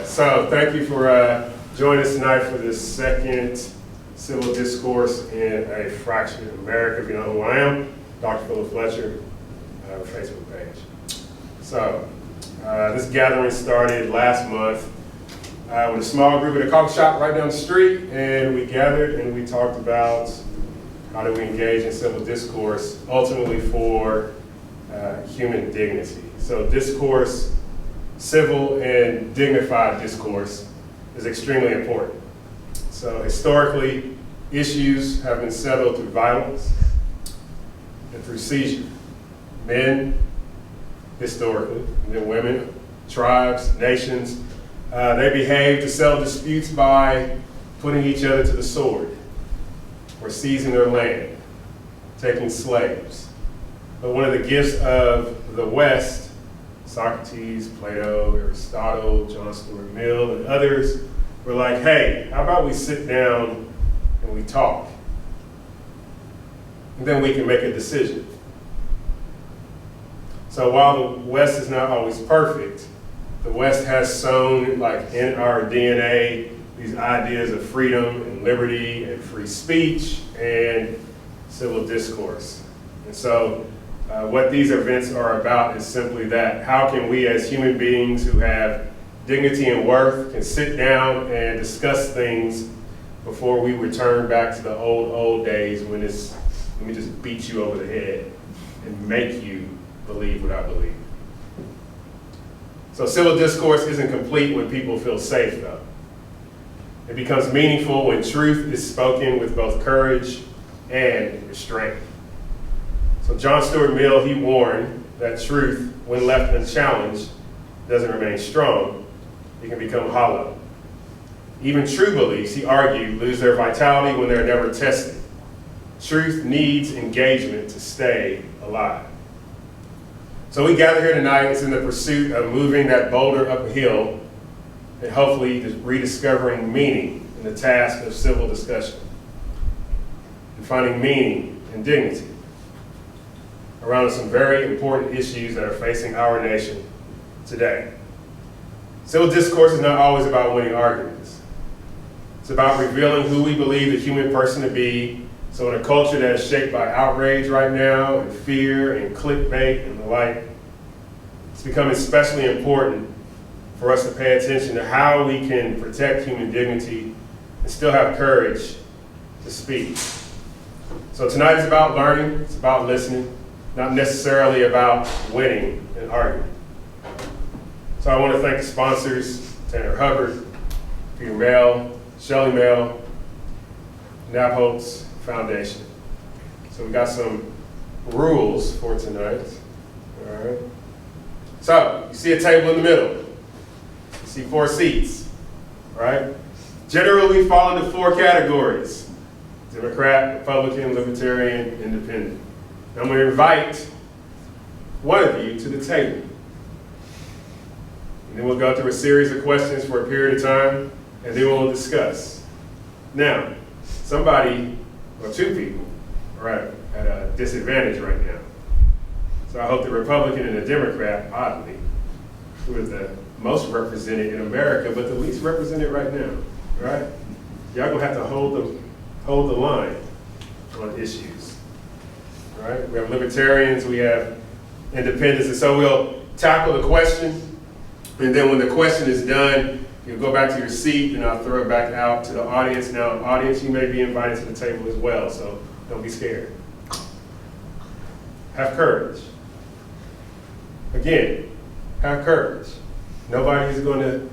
So thank you for joining us tonight for this second Civil Discourse in a Fractured America. If you know who I am, Dr. Phillip Fletcher, Facebook page. So this gathering started last month with a small group at a coffee shop right down the street, and we gathered and we talked about how do we engage in civil discourse, ultimately for human dignity. So discourse, civil and dignified discourse is extremely important. So historically, issues have been settled through violence and through seizure. Men, historically, and then women, tribes, nations, they behave to settle disputes by putting each other to the sword or seizing their land, taking slaves. But one of the gifts of the West, Socrates, Plato, Aristotle, John Stuart Mill, and others were like, hey, how about we sit down and we talk? And then we can make a decision. So while the West is not always perfect, the West has sown, like in our DNA, these ideas of freedom and liberty and free speech and civil discourse. And so what these events are about is simply that. How can we as human beings who have dignity and worth can sit down and discuss things before we return back to the old days when it's, let me just beat you over the head and make you believe what I believe. So civil discourse isn't complete when people feel safe, though. It becomes meaningful when truth is spoken with both courage and restraint. So John Stuart Mill, he warned that truth, when left unchallenged, doesn't remain strong. It can become hollow. Even true beliefs, he argued, lose their vitality when they're never tested. Truth needs engagement to stay alive. So we gather here tonight is in the pursuit of moving that boulder up a hill and hopefully rediscovering meaning in the task of civil discussion and finding meaning and dignity around some very important issues that are facing our nation today. Civil discourse is not always about winning arguments. It's about revealing who we believe the human person to be. So in a culture that is shaped by outrage right now, and fear, and clickbait, and the like, it's becoming especially important for us to pay attention to how we can protect human dignity and still have courage to speak. So tonight is about learning, it's about listening, not necessarily about winning an argument. So I want to thank the sponsors, Tanner Hubbard, Peter Mail, Shelley Mail, Napholtz Foundation. So we got some rules for tonight. All right. So you see a table in the middle. You see 4 seats, right? Generally we fall into 4 categories: Democrat, Republican, Libertarian, Independent. I'm going to invite one of you to the table. And then we'll go through a series of questions for a period of time, and then we'll discuss. Now, somebody, or 2 people, are at a disadvantage right now. So I hope the Republican and the Democrat, oddly, who is the most represented in America, but the least represented right now, right? Y'all gonna have to hold the line on issues, right? We have libertarians, we have independents, and so we'll tackle the question, and then when the question is done, you'll go back to your seat, and I'll throw it back out to the audience. Now, audience, you may be invited to the table as well, so don't be scared. Have courage. Again, have courage. Nobody's going to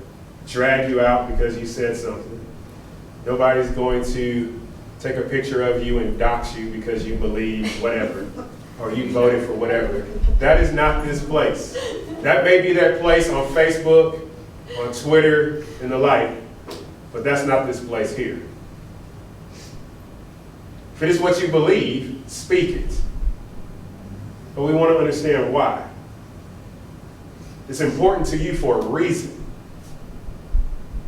drag you out because you said something. Nobody's going to take a picture of you and dox you because you believe whatever, or you voted for whatever. That is not this place. That may be that place on Facebook, on Twitter, and the like, but that's not this place here. If it is what you believe, speak it. But we want to understand why. It's important to you for a reason.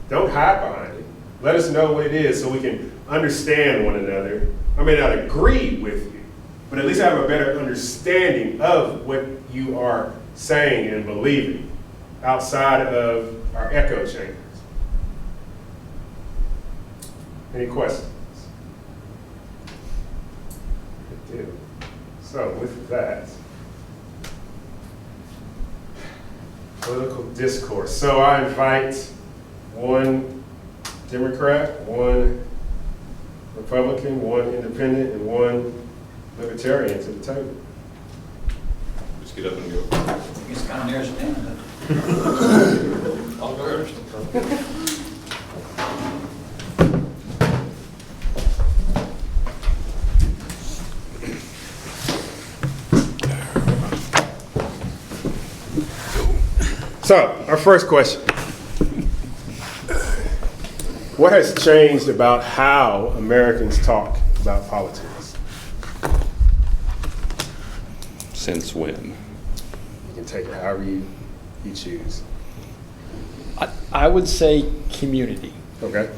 Don't hide behind it. Let us know what it is so we can understand one another. I may not agree with you, but at least have a better understanding of what you are saying and believing outside of are echo chambers. Any questions? Good deal. So with that, political discourse. So I invite one Democrat, one Republican, one Independent, and one Libertarian to the table. Just get up and go. It's kind of narrows it down, doesn't it? I'll go first. So, our first question. What has changed about how Americans talk about politics? Since when? You can take it however you choose. I would say community. Okay.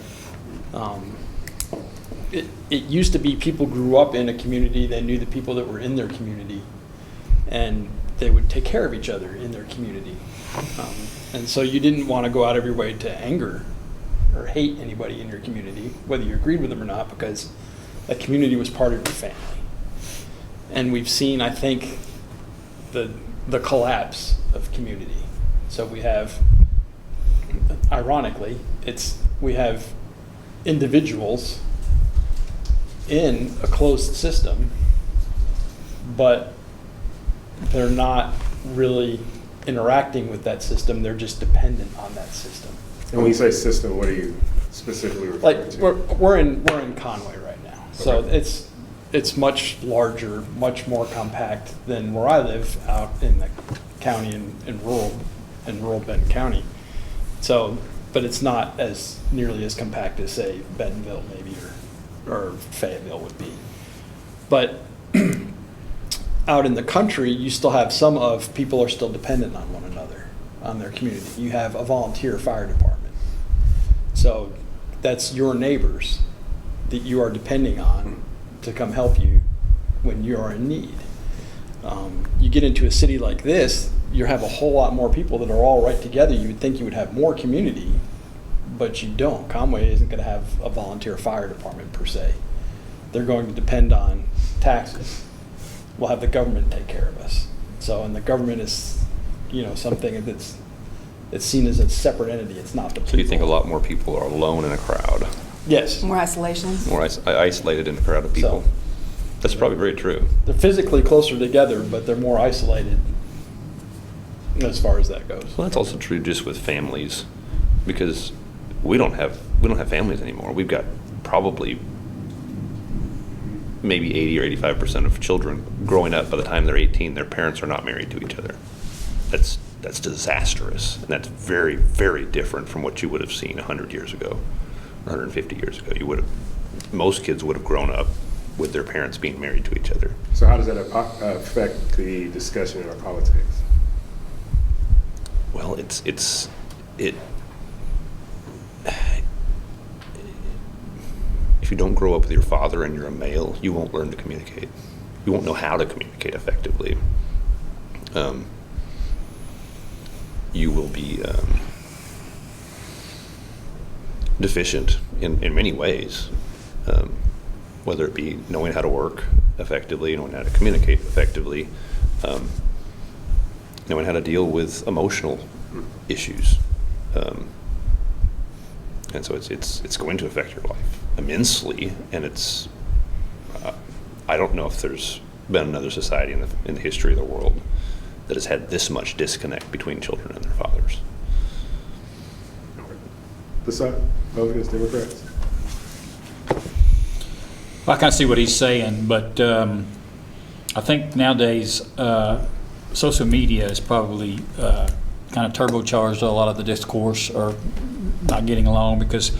It used to be people grew up in a community, they knew the people that were in their community, and they would take care of each other in their community. And so you didn't want to go out of your way to anger or hate anybody in your community, whether you agreed with them or not, because that community was part of your family. And we've seen, I think, the collapse of community. So we have, ironically, we have individuals in a closed system, but they're not really interacting with that system, they're just dependent on that system. And when you say system, what are you specifically referring Like, to? we're in Conway right now, so Okay. it's much larger, much more compact than where I live out in the county in rural Benton County. So, but it's not as nearly as compact as, say, Bentonville maybe or Fayetteville would be. But out in the country, you still have some of people are still dependent on one another, on their community. You have a volunteer fire department. So that's your neighbors that you are depending on to come help you when you are in need. You get into a city like this, you have a whole lot more people that are all right together. You would think you would have more community, but you don't. Conway isn't going to have a volunteer fire department per se. They're going to depend on taxes. We'll have the government take care of us. So, and the government is, something it's seen as a separate entity. It's not the people. So you think a lot more people are alone in a crowd, Yes. More isolation. more isolated in a crowd of people? So- That's probably very true. They're physically closer together, but they're more isolated as far as that goes. Well, that's also true just with families, because we don't have families anymore. We've got probably maybe 80 or 85% of children growing up by the time they're 18, their parents are not married to each other. That's disastrous, and that's very, very different from what you would have seen 100 years ago, 150 years ago. Most kids would have grown up with their parents being married to each other. So how does that affect the discussion in our politics? Well, if you don't grow up with your father and you're a male, you won't learn to communicate. You won't know how to communicate effectively. You will be deficient in many ways, whether it be knowing how to work effectively, knowing how to communicate effectively, knowing how to deal with emotional issues. And so it's going to affect your life immensely, and I don't know if there's been another society in the history of the world that has had this much disconnect between children and their fathers. This side, Republicans, Democrats? I kind of see what he's saying, but I think nowadays social media is probably kind of turbocharged a lot of the discourse or not getting along, because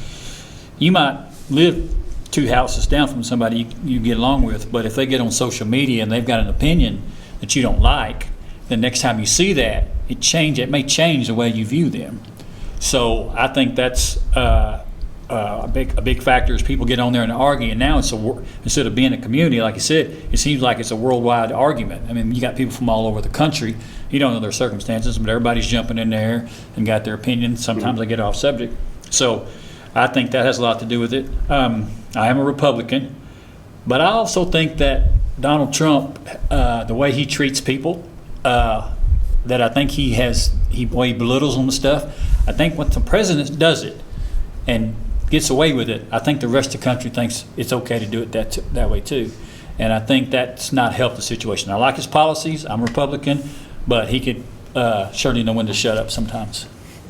you might live 2 houses down from somebody you get along with, but if they get on social media and they've got an opinion that you don't like, the next time you see that, it may change the way you view them. So I think that's a big factor is people get on there and argue, and now it's instead of being a community, like you said, it seems like it's a worldwide argument. I mean, you got people from all over the country. You don't know their circumstances, but everybody's jumping in there and got their opinion. Sometimes they get off subject. So I think that has a lot to do with it. I am a Republican, but I also think that Donald Trump, the way he treats people, that I think he belittles on the stuff. I think when the president does it and gets away with it, I think the rest of the country thinks it's okay to do it that way too. And I think that's not helped the situation. I like his policies. I'm a Republican, but he could surely know when to shut up sometimes.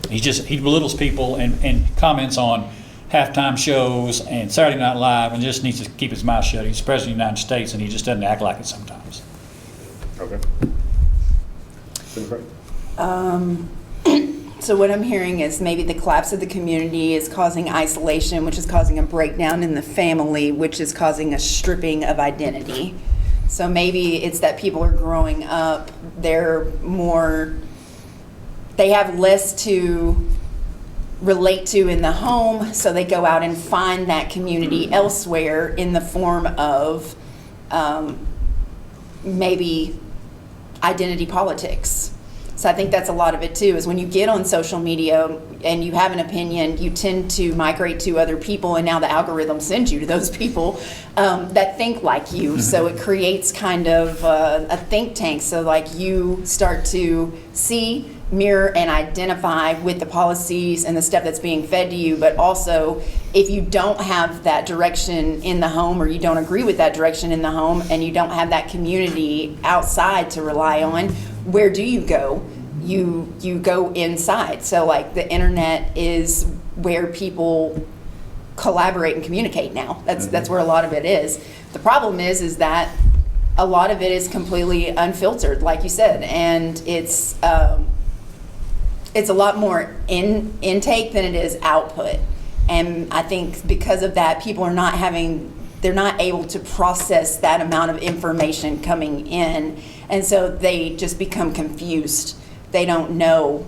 He belittles people and comments on halftime shows and Saturday Night Live and just needs to keep his mouth shut. He's president of the United States and he just doesn't act like it sometimes. Okay. So what I'm hearing is maybe the collapse of the community is causing isolation, which is causing a breakdown in the family, which is causing a stripping of identity. So maybe it's that people are growing up, they have less to relate to in the home, so they go out and find that community elsewhere in the form of maybe identity politics. So I think that's a lot of it too, is when you get on social media and you have an opinion, you tend to migrate to other people, and now the algorithm sends you to those people that think like you. Mm-hmm. So it creates kind of a think tank. So like you start to see, mirror, and identify with the policies and the stuff that's being fed to you. But also, if you don't have that direction in the home, or you don't agree with that direction in the home, and you don't have that community outside to rely on, where do you go? You go inside. So like the internet is where people collaborate and communicate now. That's where a lot of it is. The problem is that a lot of it is completely unfiltered, like you said, and it's a lot more intake than it is output. And I think because of that, people are they're not able to process that amount of information coming in, and so they just become confused. They don't know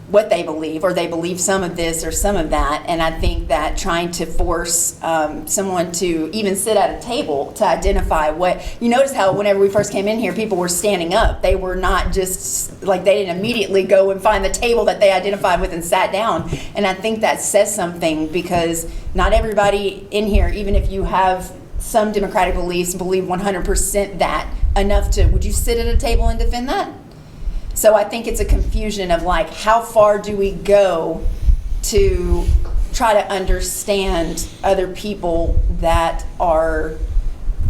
what they believe, or they believe some of this or some of that. And I think that trying to force someone to even sit at a table to identify what, you notice how whenever we first came in here, people were standing up. They were not just like, they didn't immediately go and find the table that they identified with and sat down. And I think that says something, because not everybody in here, even if you have some democratic beliefs, believe 100% that enough to, would you sit at a table and defend that? So I think it's a confusion of like, how far do we go to try to understand other people that are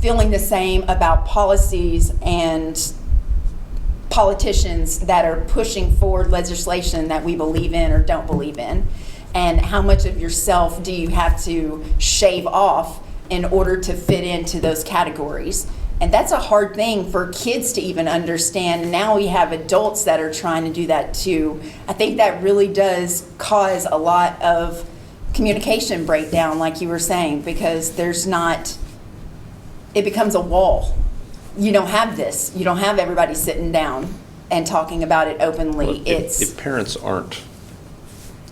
feeling the same about policies and politicians that are pushing forward legislation that we believe in or don't believe in? And how much of yourself do you have to shave off in order to fit into those categories? And that's a hard thing for kids to even understand. Now we have adults that are trying to do that too. I think that really does cause a lot of communication breakdown, like you were saying, because it becomes a wall. You don't have this. You don't have everybody sitting down and talking about it openly. Well, if parents aren't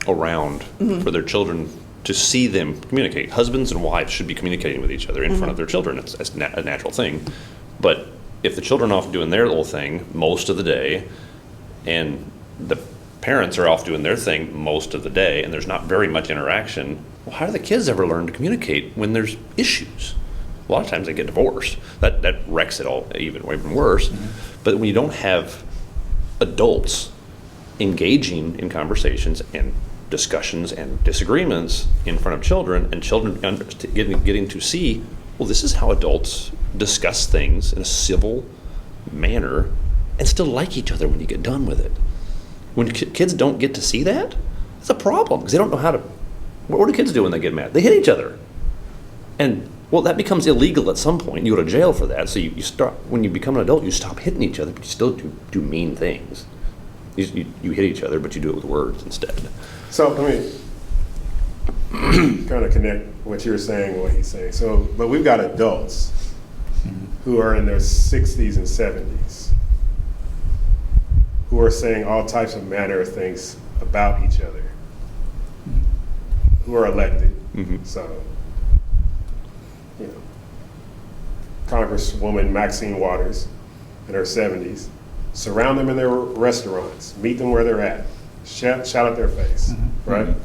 around mm-hmm. for their children to see them communicate. Husbands and wives should be communicating with each other in mm-hmm. front of their children. It's a natural thing. But if the children are off doing their little thing most of the day, and the parents are off doing their thing most of the day, and there's not very much interaction, well, how do the kids ever learn to communicate when there's issues? A lot of times they get divorced. That wrecks it all even worse. Mm-hmm. But when you don't have adults engaging in conversations and discussions and disagreements in front of children, and children getting to see, well, this is how adults discuss things in a civil manner and still like each other when you get done with it. When kids don't get to see that, it's a problem, because they don't know how to, what do kids do when they get mad? They hit each other. And well, that becomes illegal at some point. You go to jail for that. So you start, when you become an adult, you stop hitting each other, but you still do mean things. You hit each other, but you do it with words instead. So, I mean, kind of connect what you're saying and what he's saying. So, but we've got adults who are in their 60s and 70s who are saying all types of manner of things about each other, who are elected, So, you know, Congresswoman Maxine Waters in her 70s, surround them in their restaurants, meet them where they're at, shout out their face, right?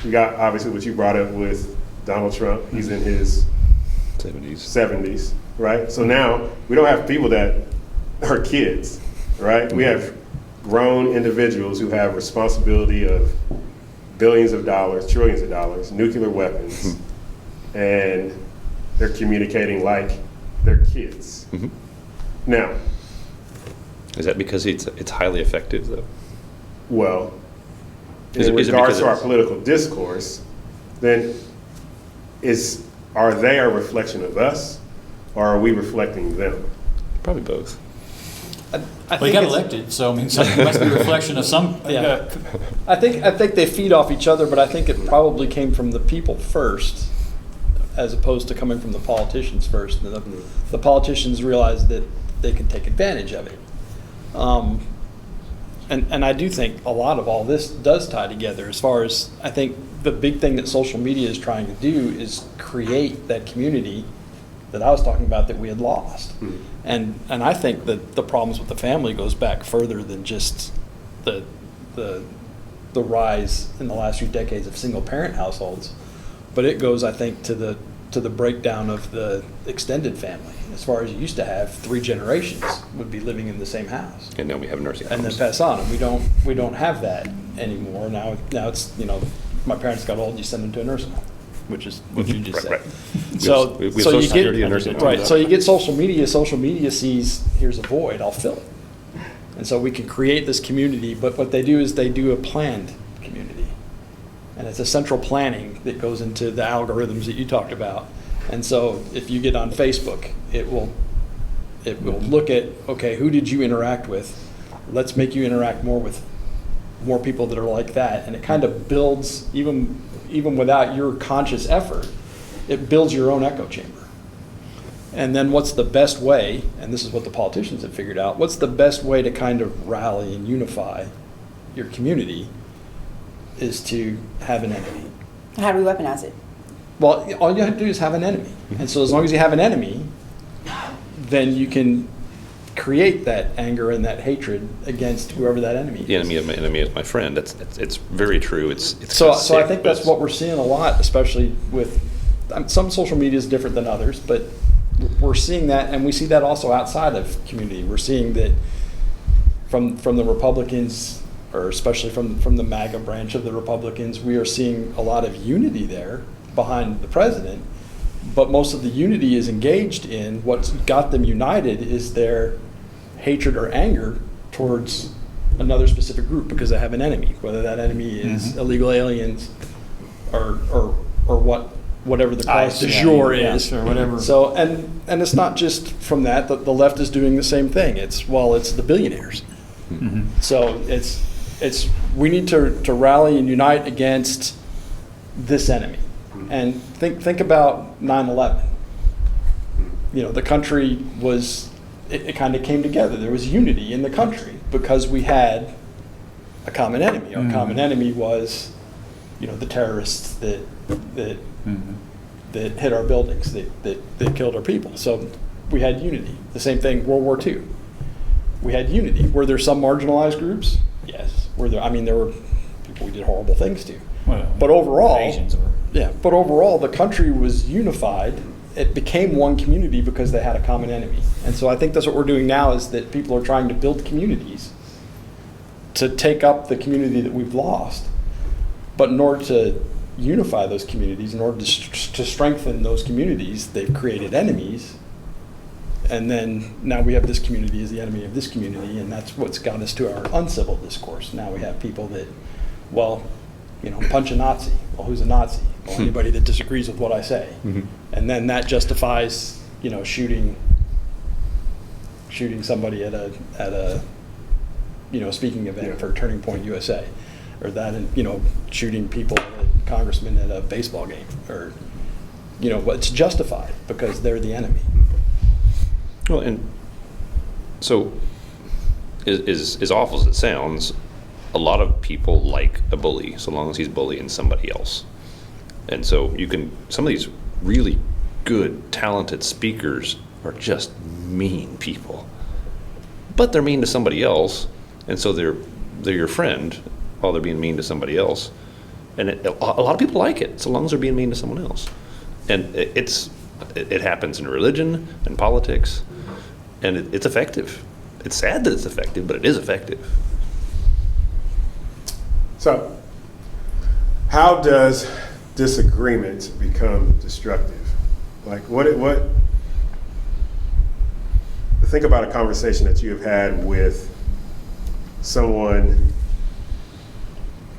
We got obviously what you brought up with Donald Trump. He's in his 70s, right? So now we don't have people that are kids, right? We have grown individuals who have responsibility of billions of dollars, trillions of dollars, nuclear weapons, and they're communicating like they're kids. Now, Is that because it's highly effective, though? well, Is in it regards because to our it's- political discourse, then are they a reflection of us, or are we reflecting them? Probably both. I Well, he think got it's- elected, so I mean, something must be a reflection of some. Yeah. I think they feed off each other, but I think it probably came from the people first, as opposed to coming from the politicians first. And the politicians realized that they could take advantage of it. And I do think a lot of all this does tie together. As far as I think the big thing that social media is trying to do is create that community that I was talking about that we had lost. And I think that the problems with the family goes back further than just the rise in the last few decades of single parent households, but it goes, I think, to the breakdown of the extended family. As far as you used to have 3 generations would be living in the same house And now we have nursing and then homes. pass on. And we don't have that anymore. Now it's, you know, my parents got old, you send them to a nursing home, which is what you just said. Right. So, We have so Social you Security get and nursing homes. right. So you get social media sees here's a void, I'll fill it, and so we can create this community. But what they do is they do a planned community, and it's a central planning that goes into the algorithms that you talked about. And so if you get on Facebook, it will look at, okay, who did you interact with? Let's make you interact more with more people that are like that, and it kind of builds even without your conscious effort. It builds your own echo chamber. And then what's the best way, and this is what the politicians have figured out, what's the best way to kind of rally and unify your community is to have an enemy. How do we weaponize it? Well, all you have to do is have an enemy. And so as long as you have an enemy, then you can create that anger and that hatred against whoever that enemy is. The enemy of my enemy is my friend. It's very true. It's So sick, I think but that's what we're seeing a lot, especially with some social media is different than others, but we're seeing that, and we see that also outside of community. We're seeing that from the Republicans, or especially from the MAGA branch of the Republicans, we are seeing a lot of unity there behind the president, but most of the unity is engaged in what's got them united is their hatred or anger towards another specific group because they have an enemy, whether that enemy is illegal aliens or whatever the cause du jour is. or whatever. So, and it's not just from that, the left is doing the same thing. It's the billionaires. So it's we need to rally and unite against this enemy. And think about 9/11. You know, the country was, it kind of came together. There was unity in the country because we had a common enemy. Our common enemy was, you know, the terrorists that hit our buildings, that killed our people. So we had unity. The same thing, World War II. We had unity. Were there some marginalized groups? Yes. There were people we did horrible things to. Well, But overall, Asians were. but overall, the country was unified. It became one community because they had a common enemy. And so I think that's what we're doing now is that people are trying to build communities to take up the community that we've lost. But in order to unify those communities, in order to strengthen those communities, they've created enemies. And then now we have this community as the enemy of this community, and that's what's got us to our uncivil discourse. Now we have people that, well, you know, punch a Nazi. Well, who's a Nazi? Well, anybody that disagrees with what I say. And then that justifies, you know, shooting somebody at a you know, speaking event for Turning Point USA, or that, you know, shooting people, congressmen at a baseball game, or, you know, it's justified because they're the enemy. Well, and so as awful as it sounds, a lot of people like a bully so long as he's bullying somebody else. And so some of these really good, talented speakers are just mean people. But they're mean to somebody else, and so they're your friend while they're being mean to somebody else. And a lot of people like it, so long as they're being mean to someone else. And it happens in religion and politics, and it's effective. It's sad that it's effective, but it is effective. So, how does disagreement become destructive? Like, think about a conversation that you have had with someone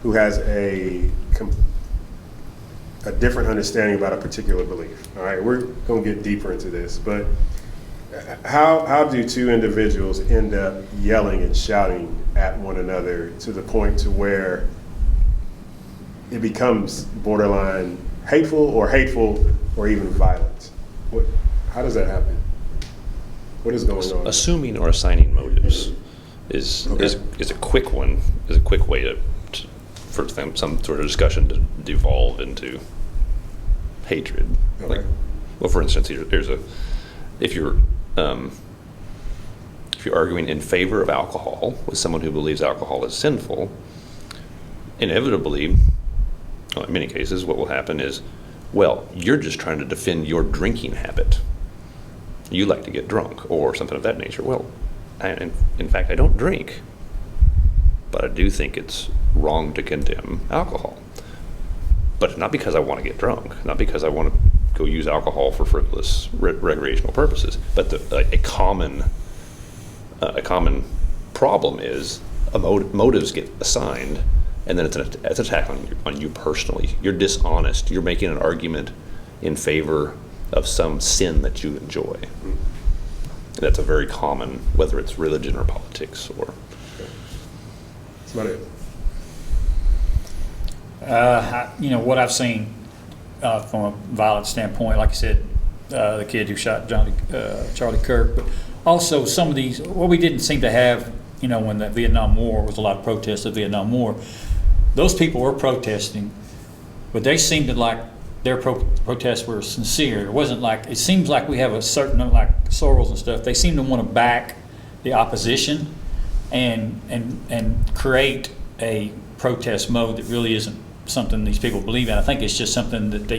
who has a different understanding about a particular belief. All right, we're going to get deeper into this, but how do two individuals end up yelling and shouting at one another to the point to where it becomes borderline hateful or even violent? How does that happen? What is going on? Assuming or assigning motives is a quick one. Is a quick way for some sort of discussion to devolve into hatred. Okay. Like, well, for instance, if you're arguing in favor of alcohol with someone who believes alcohol is sinful, inevitably, well, in many cases, what will happen is, well, you're just trying to defend your drinking habit. You like to get drunk or something of that nature. Well, in fact, I don't drink, but I do think it's wrong to condemn alcohol. But not because I want to get drunk, not because I want to go use alcohol for frivolous recreational purposes. But a common problem is motives get assigned, and then it's an attack on you personally. You're dishonest. You're making an argument in favor of some sin that you enjoy. That's a very common, whether it's religion or politics or. That's about it. What I've seen from a violent standpoint, like I said, the kid who shot Charlie Kirk, but also some of these, what we didn't seem to have, when the Vietnam War was a lot of protests of the Vietnam War, those people were protesting, but they seemed to like their protests were sincere. It wasn't like, it seems like we have a certain, like Sorrells and stuff, they seem to want to back the opposition and create a protest mode that really isn't something these people believe in. I think it's just something that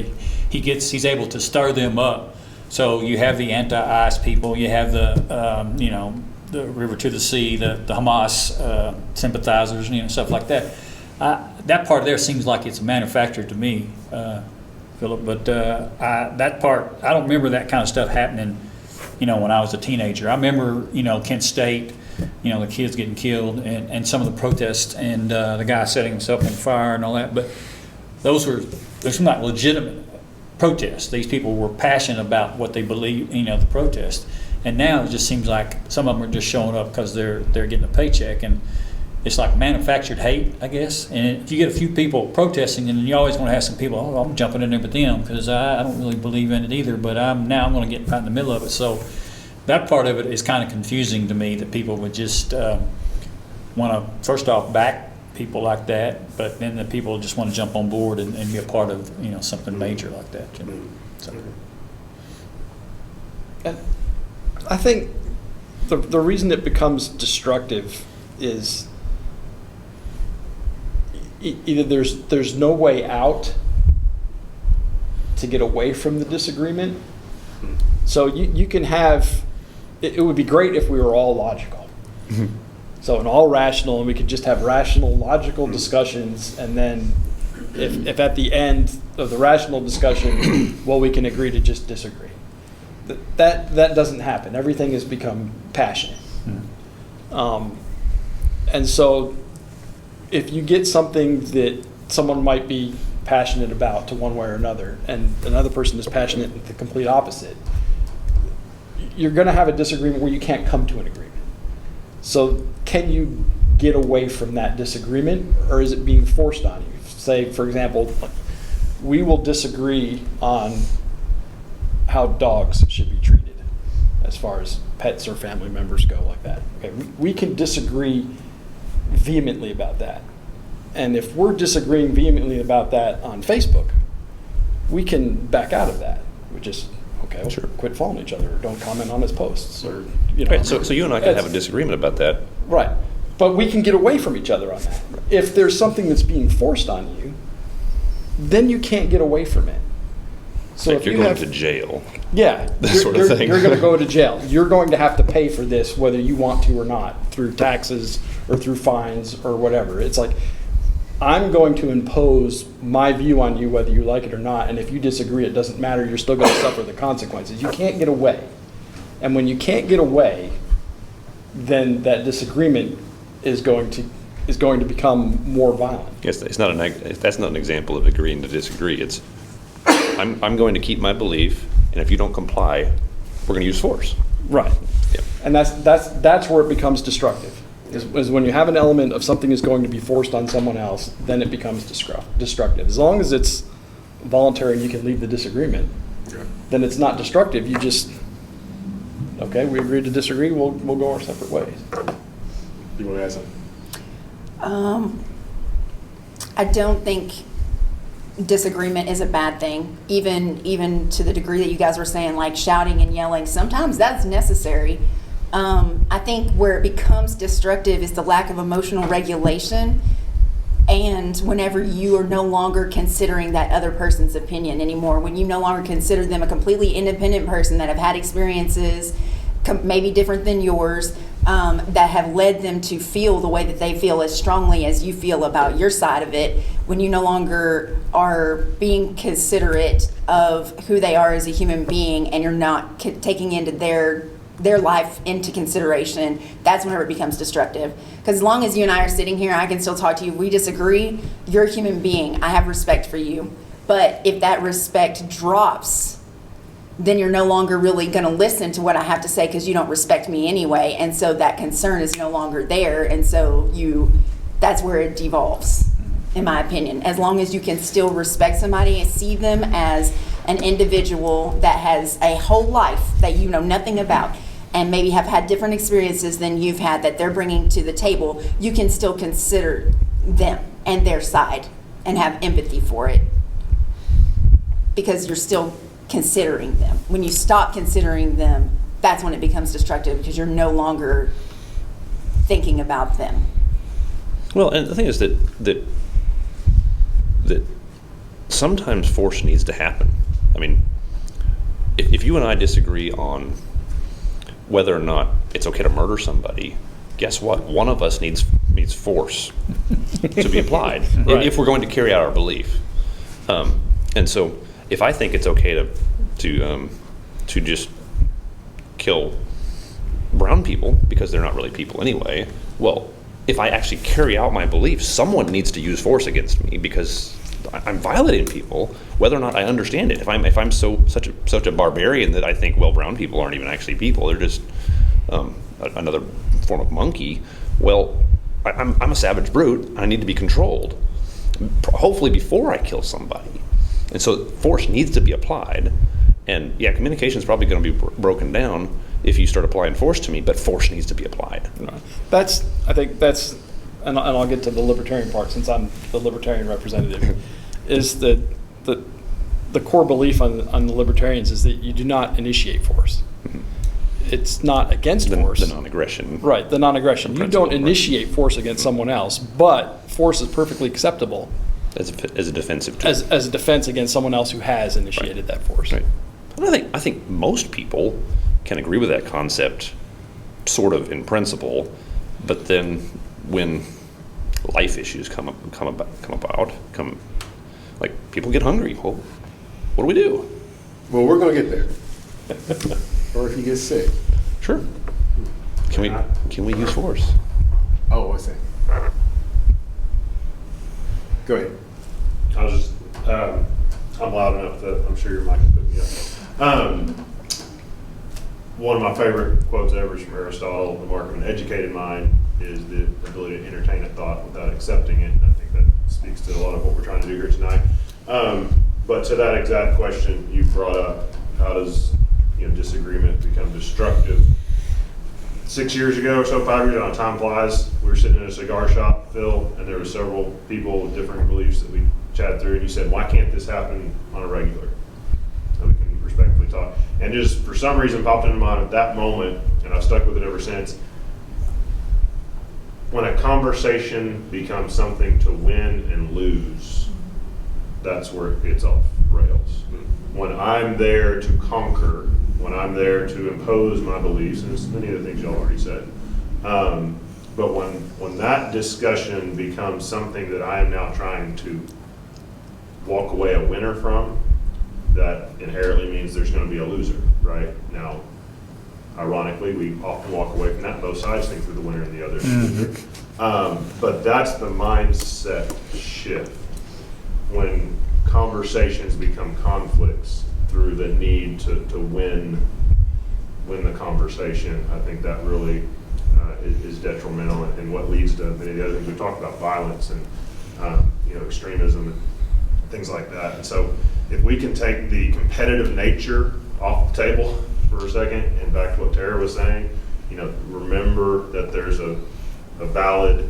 he's able to stir them up. So you have the anti-ICE people, you have the River to the Sea, the Hamas sympathizers, stuff like that. That part there seems like it's manufactured to me, Philip. But that part, I don't remember that kind of stuff happening, when I was a teenager. I remember, Kent State, the kids getting killed and some of the protests and the guy setting himself on fire and all that. But those were not legitimate protests. These people were passionate about what they believe, the protest. And now it just seems like some of them are just showing up because they're getting a paycheck, and it's like manufactured hate, I guess. And if you get a few people protesting, and you always want to have some people, I'm jumping in there with them because I don't really believe in it either, but I'm going to get right in the middle of it. So that part of it is kind of confusing to me, that people would just want to, first off, back people like that, but then the people just want to jump on board and be a part of something major like that. So. I think the reason it becomes destructive is either there's no way out to get away from the disagreement. So you can have, it would be great if we were all logical. So and all rational, and we could just have rational, logical discussions, and then if at the end of the rational discussion, well, we can agree to just disagree. That doesn't happen. Everything has become passionate. And so if you get something that someone might be passionate about to one way or another, and another person is passionate with the complete opposite, you're going to have a disagreement where you can't come to an agreement. So can you get away from that disagreement, or is it being forced on you? Say, for example, we will disagree on how dogs should be treated as far as pets or family members go, like that. Okay, we can disagree vehemently about that. And if we're disagreeing vehemently about that on Facebook, we can back out of that. We just, okay, Sure. quit following each other, or don't comment on his posts, or, you know. Right, so you and I can have a It's- disagreement about that. Right. But we can get away from each other on that. If there's something that's being forced on you, then you can't get away from it. So Like you're going to jail. yeah, That you're, sort of thing. you're going to go to jail. You're going to have to pay for this whether you want to or not, through taxes or through fines or whatever. It's like, I'm going to impose my view on you whether you like it or not, and if you disagree, it doesn't matter. You're still going to suffer the consequences. You can't get away. And when you can't get away, then that disagreement is going to become more violent. Yes, that's not an example of agreeing to disagree. It's I'm going to keep my belief, and if you don't comply, we're going to use force. Right. Yep. And that's where it becomes destructive. Is when you have an element of something is going to be forced on someone else, then it becomes destructive. As long as it's voluntary and you can leave the disagreement, then it's not destructive. You just, okay, we agreed to disagree, we'll go our separate ways. You want to add something? I don't think disagreement is a bad thing, even to the degree that you guys were saying, like shouting and yelling. Sometimes that's necessary. I think where it becomes destructive is the lack of emotional regulation, and whenever you are no longer considering that other person's opinion anymore, when you no longer consider them a completely independent person that have had experiences maybe different than yours, that have led them to feel the way that they feel as strongly as you feel about your side of it, when you no longer are being considerate of who they are as a human being, and you're not taking into their life into consideration, that's whenever it becomes destructive. Because as long as you and I are sitting here, I can still talk to you. If we disagree, you're a human being. I have respect for you. But if that respect drops, then you're no longer really going to listen to what I have to say because you don't respect me anyway. And so that concern is no longer there. And so that's where it devolves, in my opinion. As long as you can still respect somebody and see them as an individual that has a whole life that you know nothing about, and maybe have had different experiences than you've had that they're bringing to the table, you can still consider them and their side and have empathy for it, because you're still considering them. When you stop considering them, that's when it becomes destructive, because you're no longer thinking about them. Well, and the thing is that sometimes force needs to happen. I mean, if you and I disagree on whether or not it's okay to murder somebody, guess what? One of us needs force to be applied Right. if we're going to carry out our belief. And so, if I think it's okay to just kill brown people because they're not really people anyway, well, if I actually carry out my belief, someone needs to use force against me because I'm violating people, whether or not I understand it. If I'm such a barbarian that I think, well, brown people aren't even actually people, they're just another form of monkey, well, I'm a savage brute. I need to be controlled, hopefully before I kill somebody. And so force needs to be applied. And yeah, communication is probably going to be broken down if you start applying force to me, but force needs to be applied. I think that's, and I'll get to the libertarian part since I'm the libertarian representative, is that the core belief on the libertarians is that you do not initiate force. Mm-hmm. It's not against force. The non-aggression. Right, the non-aggression. You Principle, don't initiate force against someone else, but force is perfectly acceptable As a defensive tool. as a defense against someone else who has initiated that force. Right. And I think most people can agree with that concept, sort of in principle, but then when life issues come about, like people get hungry. Well, what do we do? Well, we're going to get there. Or if you get sick. Sure. Can we use force? Oh, what's that? Go ahead. I was just, I'm loud enough that I'm sure your mic can put me up. One of my favorite quotes ever is from Aristotle: "The mark of an educated mind is the ability to entertain a thought without accepting it." And I think that speaks to a lot of what we're trying to do here tonight. But to that exact question you brought up, how does disagreement become destructive? 6 years ago or so, 5 years ago, time flies, we were sitting in a cigar shop, Phil, and there were several people with different beliefs that we chatted through, and you said, why can't this happen on a regular? So we can respectfully talk. And just for some reason popped into mind at that moment, and I've stuck with it ever since. When a conversation becomes something to win and lose, that's where it gets off rails. When I'm there to conquer, when I'm there to impose my beliefs, and it's many of the things y'all already said, but when that discussion becomes something that I am now trying to walk away a winner from, that inherently means there's going to be a loser, right? Now, ironically, we often walk away from that. Both sides think they're the winner and the other is the loser. But that's the mindset shift. When conversations become conflicts through the need to win the conversation, I think that really is detrimental, and what leads to many of the other things we talked about, violence and extremism and things like that. And so if we can take the competitive nature off the table for a second, and back to what Tara was saying, remember that there's a valid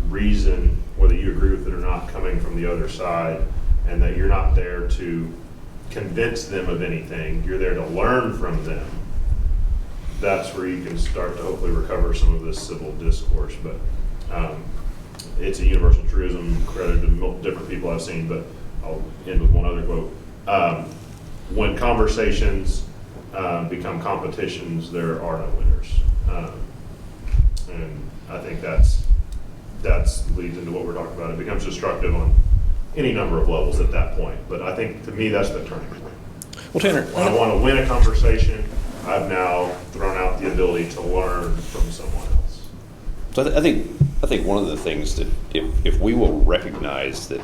reason, whether you agree with it or not, coming from the other side, and that you're not there to convince them of anything, you're there to learn from them. That's where you can start to hopefully recover some of this civil discourse. But it's a universal truism, credit to different people I've seen, but I'll end with one other quote. When conversations become competitions, there are no winners. And I think that's leads into what we're talking about. It becomes destructive on any number of levels at that point. But I think, to me, that's the turning point. Well, Tanner, When I want to win a conversation, I've now thrown out the ability to learn from someone else. so I think one of the things that if we will recognize that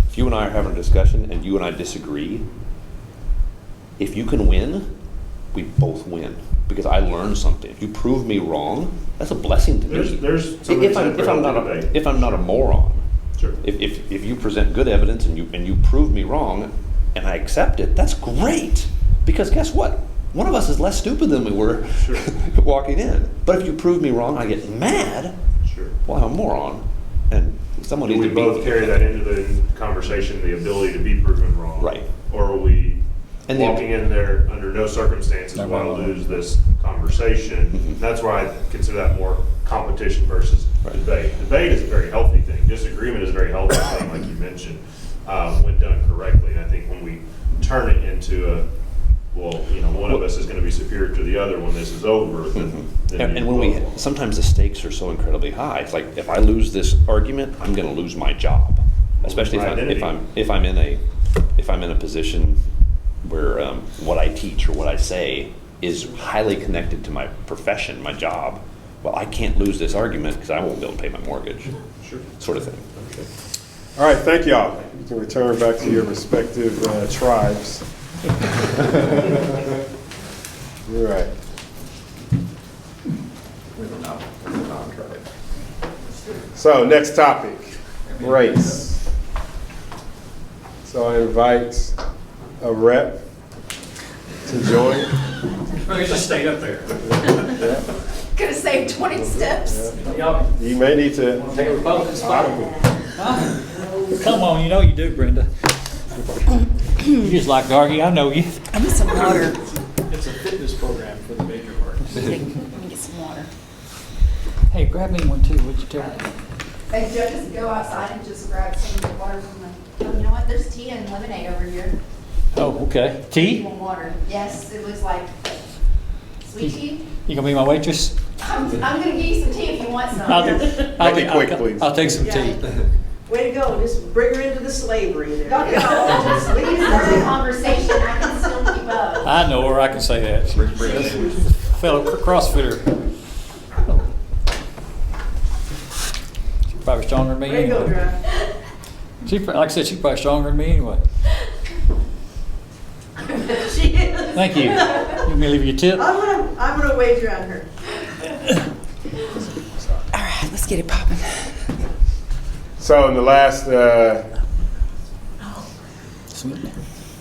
if you and I are having a discussion and you and I disagree, if you can win, we both win, because I learned something. If you prove me wrong, that's a blessing to me. There's some If I'm not a moron, Sure. if you present good evidence and you prove me wrong and I accept it, that's great. Because guess what? One of us is less stupid than we were Sure. walking in. But if you prove me wrong, I get mad. Sure. Well, I'm a moron, and someone Do needs we to both be carry that into the conversation, the ability to be proven wrong? Right. Or are we And walking in there under no circumstances No, want no, to no. lose this conversation? Mhm. That's why I consider that more competition versus Right. debate. Debate is a very healthy thing. Disagreement is a very healthy thing, like you mentioned, when done correctly. And I think when we turn it into one of us is going to be superior to the other when this is over, then And when sometimes the stakes are so incredibly high. It's like, if I lose this argument, I'm going to lose my job. Especially if I'm in a position where what I teach or what I say is highly connected to my profession, my job. Well, I can't lose this argument because I won't be able to pay my mortgage. Sure. Sort of thing. Okay. All right, thank y'all. You can return back to your respective tribes. You're right. So, next topic, race. So I invite a rep to join. Well, you just stayed up there. Could have saved 20 steps. You may need to. Take a Republican spot. Come on, you know you do, Brenda. You just like to argue, I know you. I need some water. It's a fitness program for the major parties. Let me get some water. Hey, grab me one too, would you, Terry? Hey, Joe, just go outside and just grab some of the water from the, oh, you know what, there's tea and lemonade over here. Oh, okay. You Tea? want water? Yes, it looks like sweet tea. You gonna be my waitress? I'm gonna give you some tea if you want some. Make it quick, please. I'll take some tea. Way to go, just bring her into the slavery there. Don't get all, just leave the conversation, I can still keep up. I know her, I can say that. Fellow CrossFitter. She's probably stronger than me Way to go, anyway. John. Like I said, she's probably stronger than me anyway. She is. Thank you. You want me to leave you a tip? I'm gonna wager on her. All right, let's get it popping. So in the last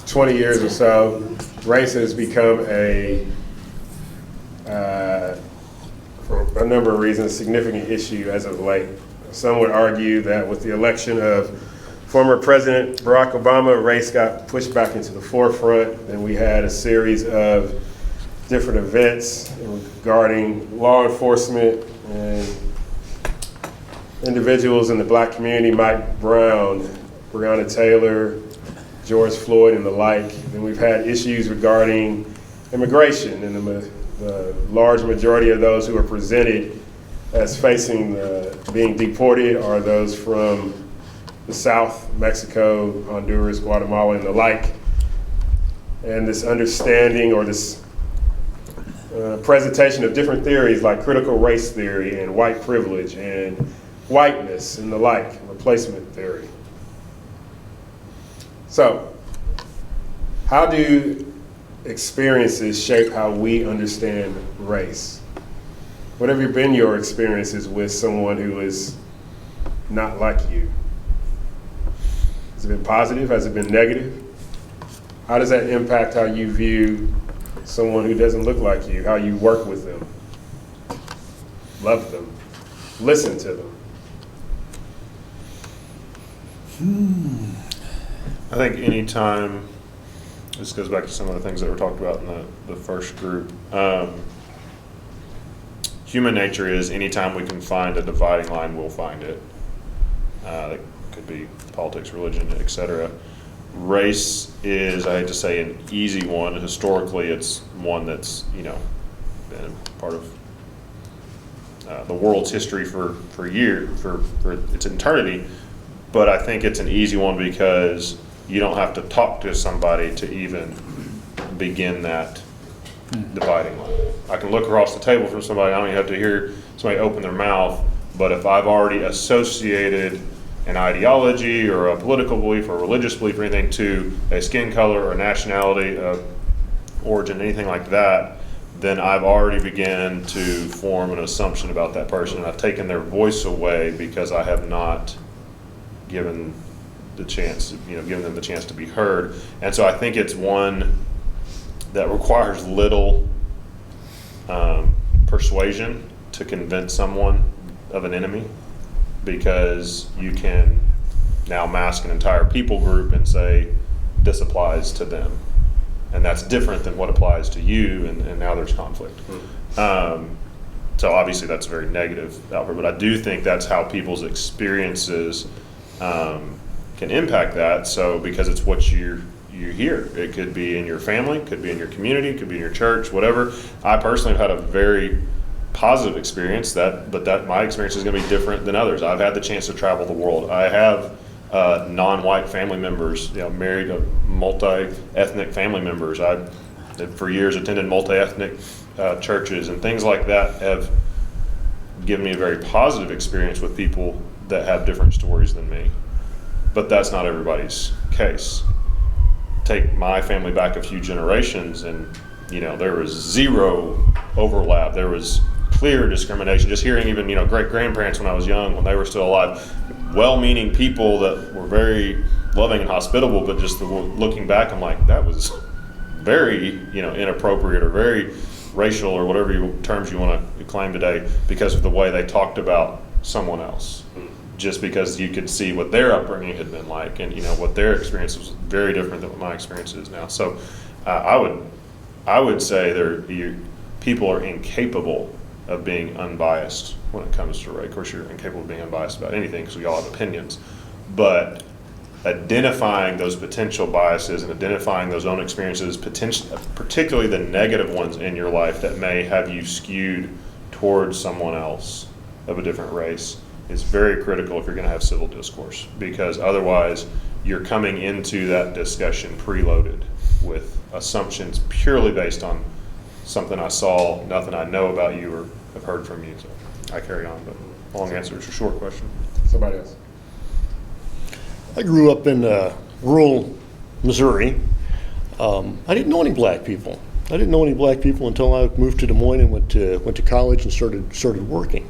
20 years or so, race has become for a number of reasons, significant issue as of late. Some would argue that with the election of former President Barack Obama, race got pushed back into the forefront, and we had a series of different events regarding law enforcement and individuals in the black community, Mike Brown, Breonna Taylor, George Floyd, and the like. And we've had issues regarding immigration, and the large majority of those who are presented as facing being deported are those from the South, Mexico, Honduras, Guatemala, and the like. And this understanding or this presentation of different theories like critical race theory and white privilege and whiteness and the like, replacement theory. So, how do experiences shape how we understand race? What have been your experiences with someone who is not like you? Has it been positive? Has it been negative? How does that impact how you view someone who doesn't look like you, how you work with them, love them, listen to them? I think anytime, this goes back to some of the things that were talked about in the first group. Human nature is anytime we can find a dividing line, we'll find it. That could be politics, religion, etc. Race is, I hate to say, an easy one. Historically, it's one that's, been part of the world's history for its eternity. But I think it's an easy one because you don't have to talk to somebody to even begin that dividing line. I can look across the table from somebody, I don't even have to hear somebody open their mouth, but if I've already associated an ideology or a political belief or a religious belief or anything to a skin color or nationality, origin, anything like that, then I've already begun to form an assumption about that person, and I've taken their voice away because I have not given the chance, given them the chance to be heard. And so I think it's one that requires little persuasion to convince someone of an enemy, because you can now mask an entire people group and say this applies to them, and that's different than what applies to you, and now there's conflict. So obviously that's a very negative output, but I do think that's how people's experiences can impact that. So because it's what you hear, it could be in your family, could be in your community, it could be in your church, whatever. I personally have had a very positive experience, but my experience is going to be different than others. I've had the chance to travel the world. I have non-white family members, married multi-ethnic family members. I, for years, attended multi-ethnic churches, and things like that have given me a very positive experience with people that have different stories than me. But that's not everybody's case. Take my family back a few generations, and there was zero overlap. There was clear discrimination. Just hearing even great grandparents when I was young, when they were still alive, well-meaning people that were very loving and hospitable, but just looking back, I'm like, that was very inappropriate or very racial or whatever terms you want to claim today, because of the way they talked about someone else. Just because you could see what their upbringing had been like, and what their experience was very different than what my experience is now. So I would say people are incapable of being unbiased when it comes to race. Of course, you're incapable of being unbiased about anything because we all have opinions. But identifying those potential biases and identifying those own experiences, particularly the negative ones in your life that may have you skewed towards someone else of a different race, is very critical if you're going to have civil discourse, because otherwise you're coming into that discussion preloaded with assumptions purely based on something I saw, nothing I know about you or have heard from you. So I carry on, but long answer is a short question. Somebody else. I grew up in rural Missouri. I didn't know any black people. I didn't know any black people until I moved to Des Moines and went to college and started working.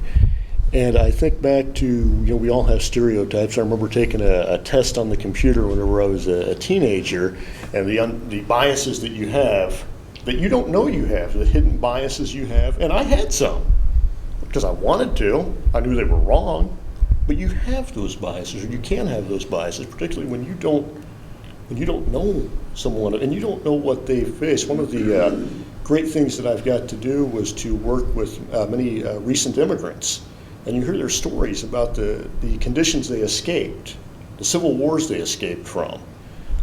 And I think back to, we all have stereotypes. I remember taking a test on the computer whenever I was a teenager, and the biases that you have that you don't know you have, the hidden biases you have. And I had some because I wanted to. I knew they were wrong, But you have those biases, or you can have those biases, particularly when you don't know someone and you don't know what they face. One of the great things that I've got to do was to work with many recent immigrants, and you hear their stories about the conditions they escaped, the civil wars they escaped from,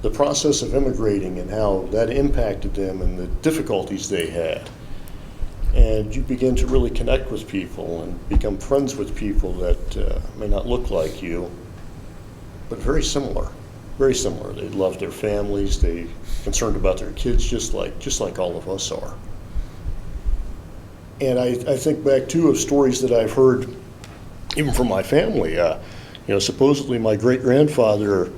the process of immigrating and how that impacted them and the difficulties they had. And you begin to really connect with people and become friends with people that may not look like you, but very similar. Very similar. They love their families. They're concerned about their kids, just like all of us are. And I think back too of stories that I've heard, even from my family. Supposedly my great-grandfather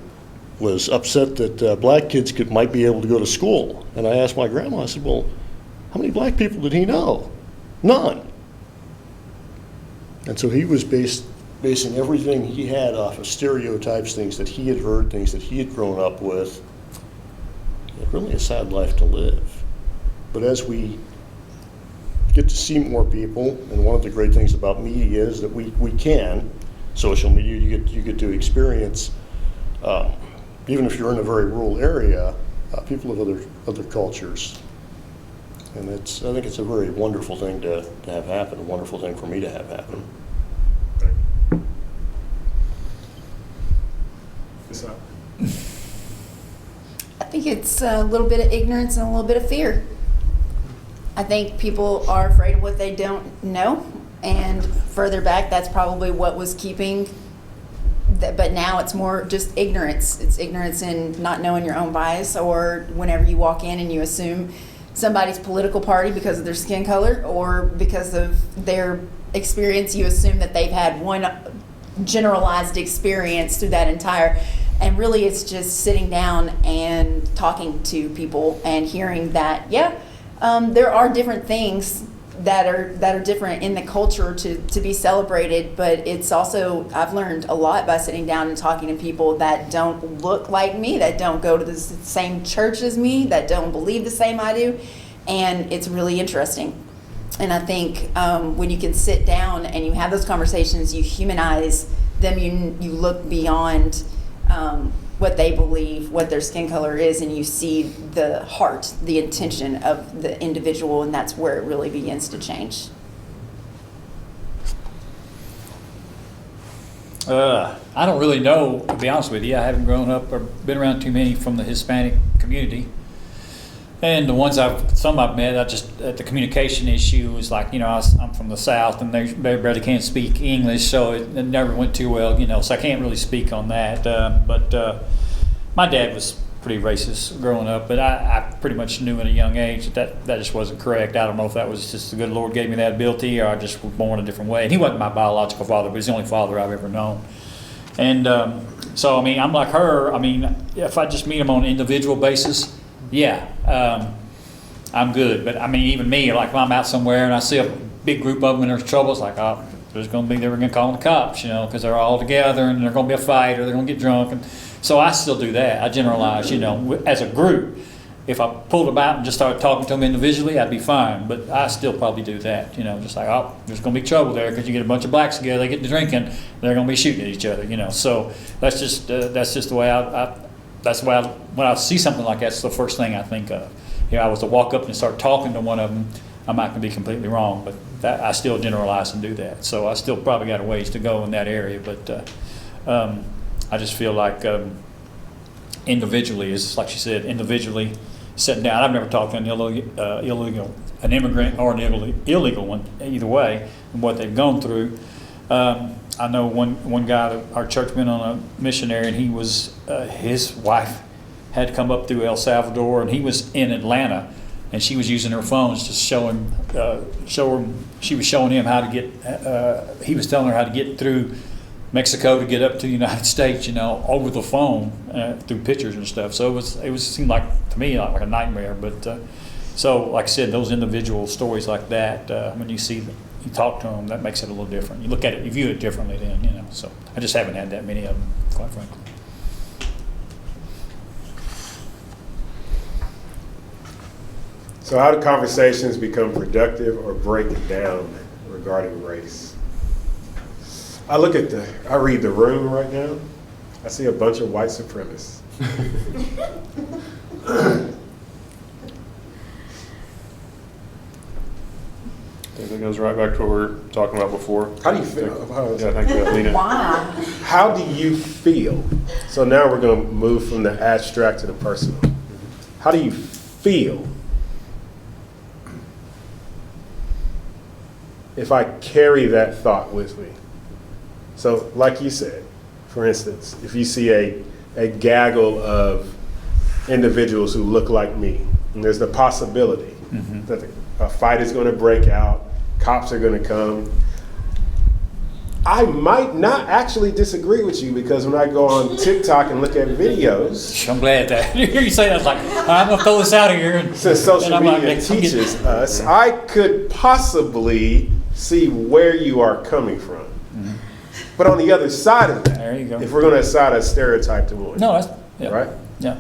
was upset that black kids might be able to go to school. And I asked my grandma, I said, well, how many black people did he know? None. And so he was basing everything he had off of stereotypes, things that he had heard, things that he had grown up with. Really a sad life to live. But as we get to see more people, and one of the great things about media is that we can, social media, you get to experience, even if you're in a very rural area, people of other cultures. And I think it's a very wonderful thing to have happen, a wonderful thing for me to have happen. I think it's a little bit of ignorance and a little bit of fear. I think people are afraid of what they don't know, and further back, that's probably what was keeping. But now it's more just ignorance. It's ignorance in not knowing your own bias, or whenever you walk in and you assume somebody's political party because of their skin color or because of their experience, you assume that they've had one generalized experience through that entire. And really, it's just sitting down and talking to people and hearing that, there are different things that are different in the culture to be celebrated, but it's also, I've learned a lot by sitting down and talking to people that don't look like me, that don't go to the same church as me, that don't believe the same I do, and it's really interesting. And I think when you can sit down and you have those conversations, you humanize them, you look beyond what they believe, what their skin color is, and you see the heart, the intention of the individual, and that's where it really begins to change. I don't really know, to be honest with you. I haven't grown up or been around too many from the Hispanic community. And the ones some I've met, the communication issue is like, I'm from the South and they barely can't speak English, so it never went too well, so I can't really speak on that. But my dad was pretty racist growing up, but I pretty much knew at a young age that just wasn't correct. I don't know if that was just the good Lord gave me that ability or I just was born a different way. And he wasn't my biological father, but he's the only father I've ever known. And so, I'm like her. If I just meet him on an individual basis, I'm good. But even me, like if I'm out somewhere and I see a big group of them and there's trouble, it's like, they're going to call the cops, because they're all together and there's going to be a fight or they're going to get drunk. And so I still do that. I generalize, as a group. If I pulled them out and just started talking to them individually, I'd be fine. But I still probably do that, just like, there's going to be trouble there because you get a bunch of blacks together, they get to drinking, they're going to be shooting at each other, So that's just the way that's why when I see something like that, it's the first thing I think of. I was to walk up and start talking to one of them, I might be completely wrong, but I still generalize and do that. So I still probably got a ways to go in that area, but I just feel like individually, is like she said, individually sitting down. I've never talked to an immigrant or an illegal one, either way, and what they've gone through. I know one guy, our church went on a missionary, and he was his wife had to come up through El Salvador, and he was in Atlanta, and she was using her phones to show him. She was showing him how to get. He was telling her how to get through Mexico to get up to the United States, over the phone through pictures and stuff. So it seemed like to me like a nightmare. But so like I said, those individual stories like that, when you talk to them, that makes it a little different. You look at it, you view it differently then, So I just haven't had that many of them, quite frankly. So how do conversations become productive or break it down regarding race? I read the room right now. I see a bunch of white supremacists. I think that goes right back to what we were talking about before. How do you feel? Yeah, I think that lead in. Why? How do you feel? So now we're going to move from the abstract to the personal. How do you feel if I carry that thought with me? So like you said, for instance, if you see a gaggle of individuals who look like me, and there's the possibility that a fight is going to break out, cops are going to come, I might not actually disagree with you, because when I go on TikTok and look at videos, I'm glad that you say that. Like, I'm gonna throw this out of here. since social media teaches us, I could possibly see where you are coming from. But on the other side of that, There you go. if we're going to assign a stereotype to one, No, that's yeah. right? Yeah.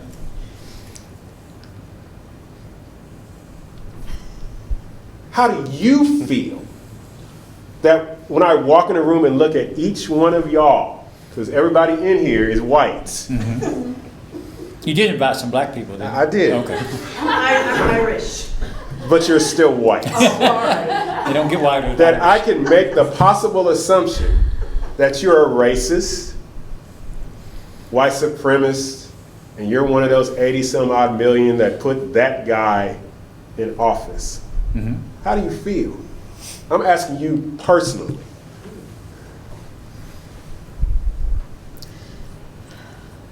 How do you feel that when I walk in a room and look at each one of y'all, because everybody in here is whites? You did invite some black people, didn't you? I did. Okay. I'm Irish. But you're still white. They don't get whiter than That I Irish. can make the possible assumption that you're a racist, white supremacist, and you're one of those 80 some odd million that put that guy in office. How do you feel? I'm asking you personally.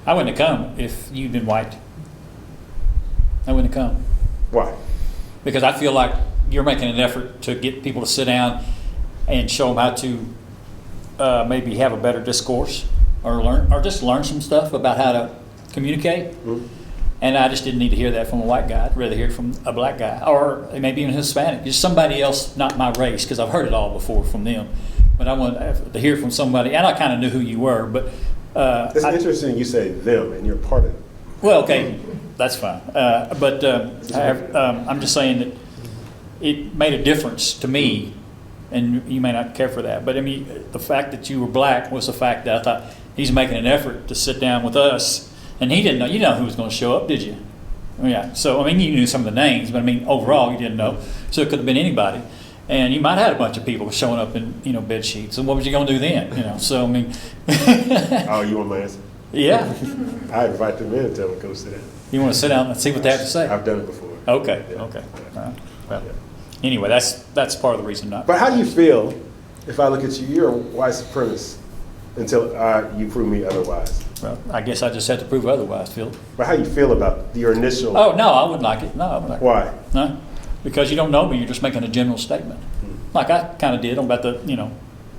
I wouldn't have come if you'd been white. I wouldn't have come. Why? Because I feel like you're making an effort to get people to sit down and show them how to maybe have a better discourse or just learn some stuff about how to communicate. And I just didn't need to hear that from a white guy. I'd rather hear it from a black guy or maybe even Hispanic, just somebody else, not my race, because I've heard it all before from them. But I want to hear from somebody, and I kind of knew who you were, but It's interesting you say them, and you're part of it. well, okay, that's fine. I'm just saying that it made a difference to me, and you may not care for that, but I mean, the fact that you were black was the fact that I thought he's making an effort to sit down with us, and he didn't know. You know who was going to show up, did you? Yeah. So I mean, you knew some of the names, but I mean, overall, you didn't know. So it could have been anybody, and you might have had a bunch of people showing up in bed sheets. And what was you going to do then? So I mean. Oh, you want my answer? Yeah. I invite them in and tell them to go sit down. You want to sit down and see what they have to say? I've done it before. Okay. Yeah. Okay. All right. Well, anyway, that's part of the reason not. But how do you feel if I look at you? You're a white supremacist until you prove me otherwise. Well, I guess I just had to prove otherwise, Phil. But how do you feel about your initial? Oh no, I wouldn't like it. No, I wouldn't like it. Why? No, because you don't know me. You're just making a general statement, like I kind of did about the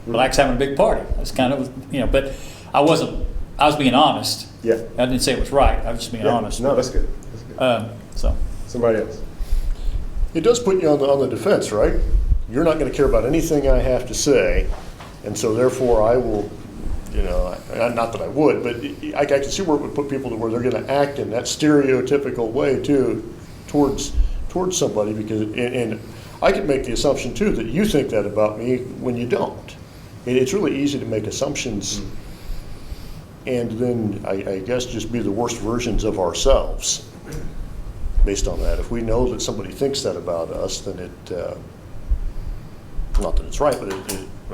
blacks having a big party. That's kind of but I wasn't. I was being honest. Yeah. I didn't say it was right. I was just being Yeah. honest. No, that's good. That's good. So. Somebody else. It does put you on the defense, right? You're not going to care about anything I have to say, and so therefore I will, not that I would, but I can see where it would put people to where they're going to act in that stereotypical way too, towards somebody, because and I could make the assumption too that you think that about me when you don't. It's really easy to make assumptions, and then I guess just be the worst versions of ourselves based on that. If we know that somebody thinks that about us, then it, not that it's right, but I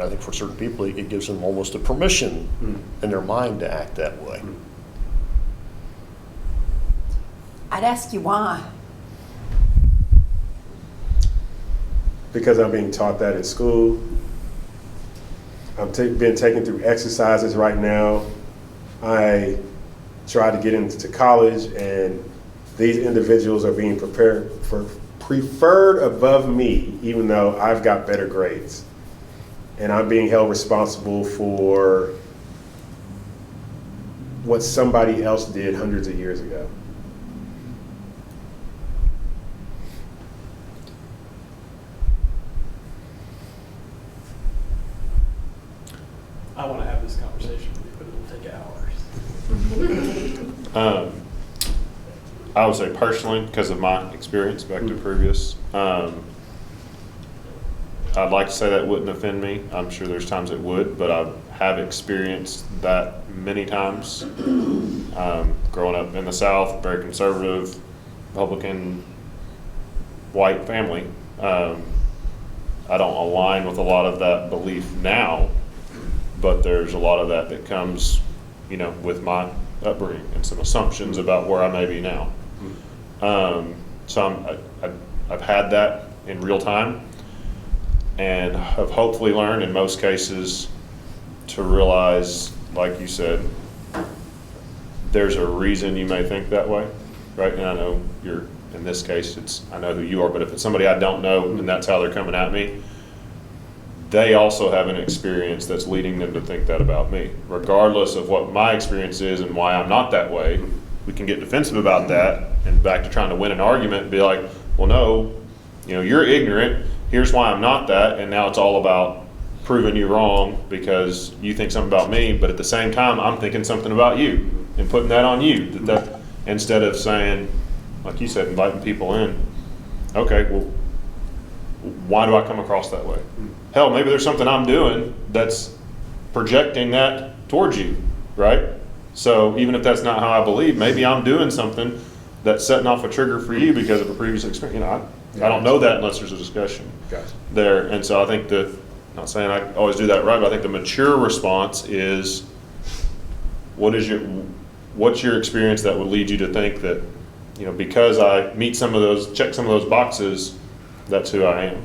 think for certain people it gives them almost a permission in their mind to act that way. I'd ask you why. Because I'm being taught that in school. I'm being taken through exercises right now. I tried to get into college, and these individuals are being preferred above me, even though I've got better grades. And I'm being held responsible for what somebody else did hundreds of years ago. I want to have this conversation with you, but it'll take hours. I would say personally, because of my experience back to previous, I'd like to say that wouldn't offend me. I'm sure there's times it would, but I have experienced that many times. Growing up in the South, very conservative, Republican, white family. I don't align with a lot of that belief now, but there's a lot of that comes, with my upbringing and some assumptions about where I may be now. So I've had that in real time, and have hopefully learned in most cases to realize, like you said, there's a reason you may think that way, right? And I know in this case, I know who you are, but if it's somebody I don't know and that's how they're coming at me, they also have an experience that's leading them to think that about me. Regardless of what my experience is and why I'm not that way, we can get defensive about that and back to trying to win an argument and be like, well, no, you're ignorant. Here's why I'm not that. And now it's all about proving you wrong because you think something about me, but at the same time, I'm thinking something about you and putting that on you. That instead of saying, like you said, inviting people in, okay, well, why do I come across that way? Hell, maybe there's something I'm doing that's projecting that towards you, right? So even if that's not how I believe, maybe I'm doing something that's setting off a trigger for you because of a previous experience. I don't know that unless there's a discussion there. And so I think not saying I always do that right, but I think the mature response is, what's your experience that would lead you to think that, because I check some of those boxes, that's who I am.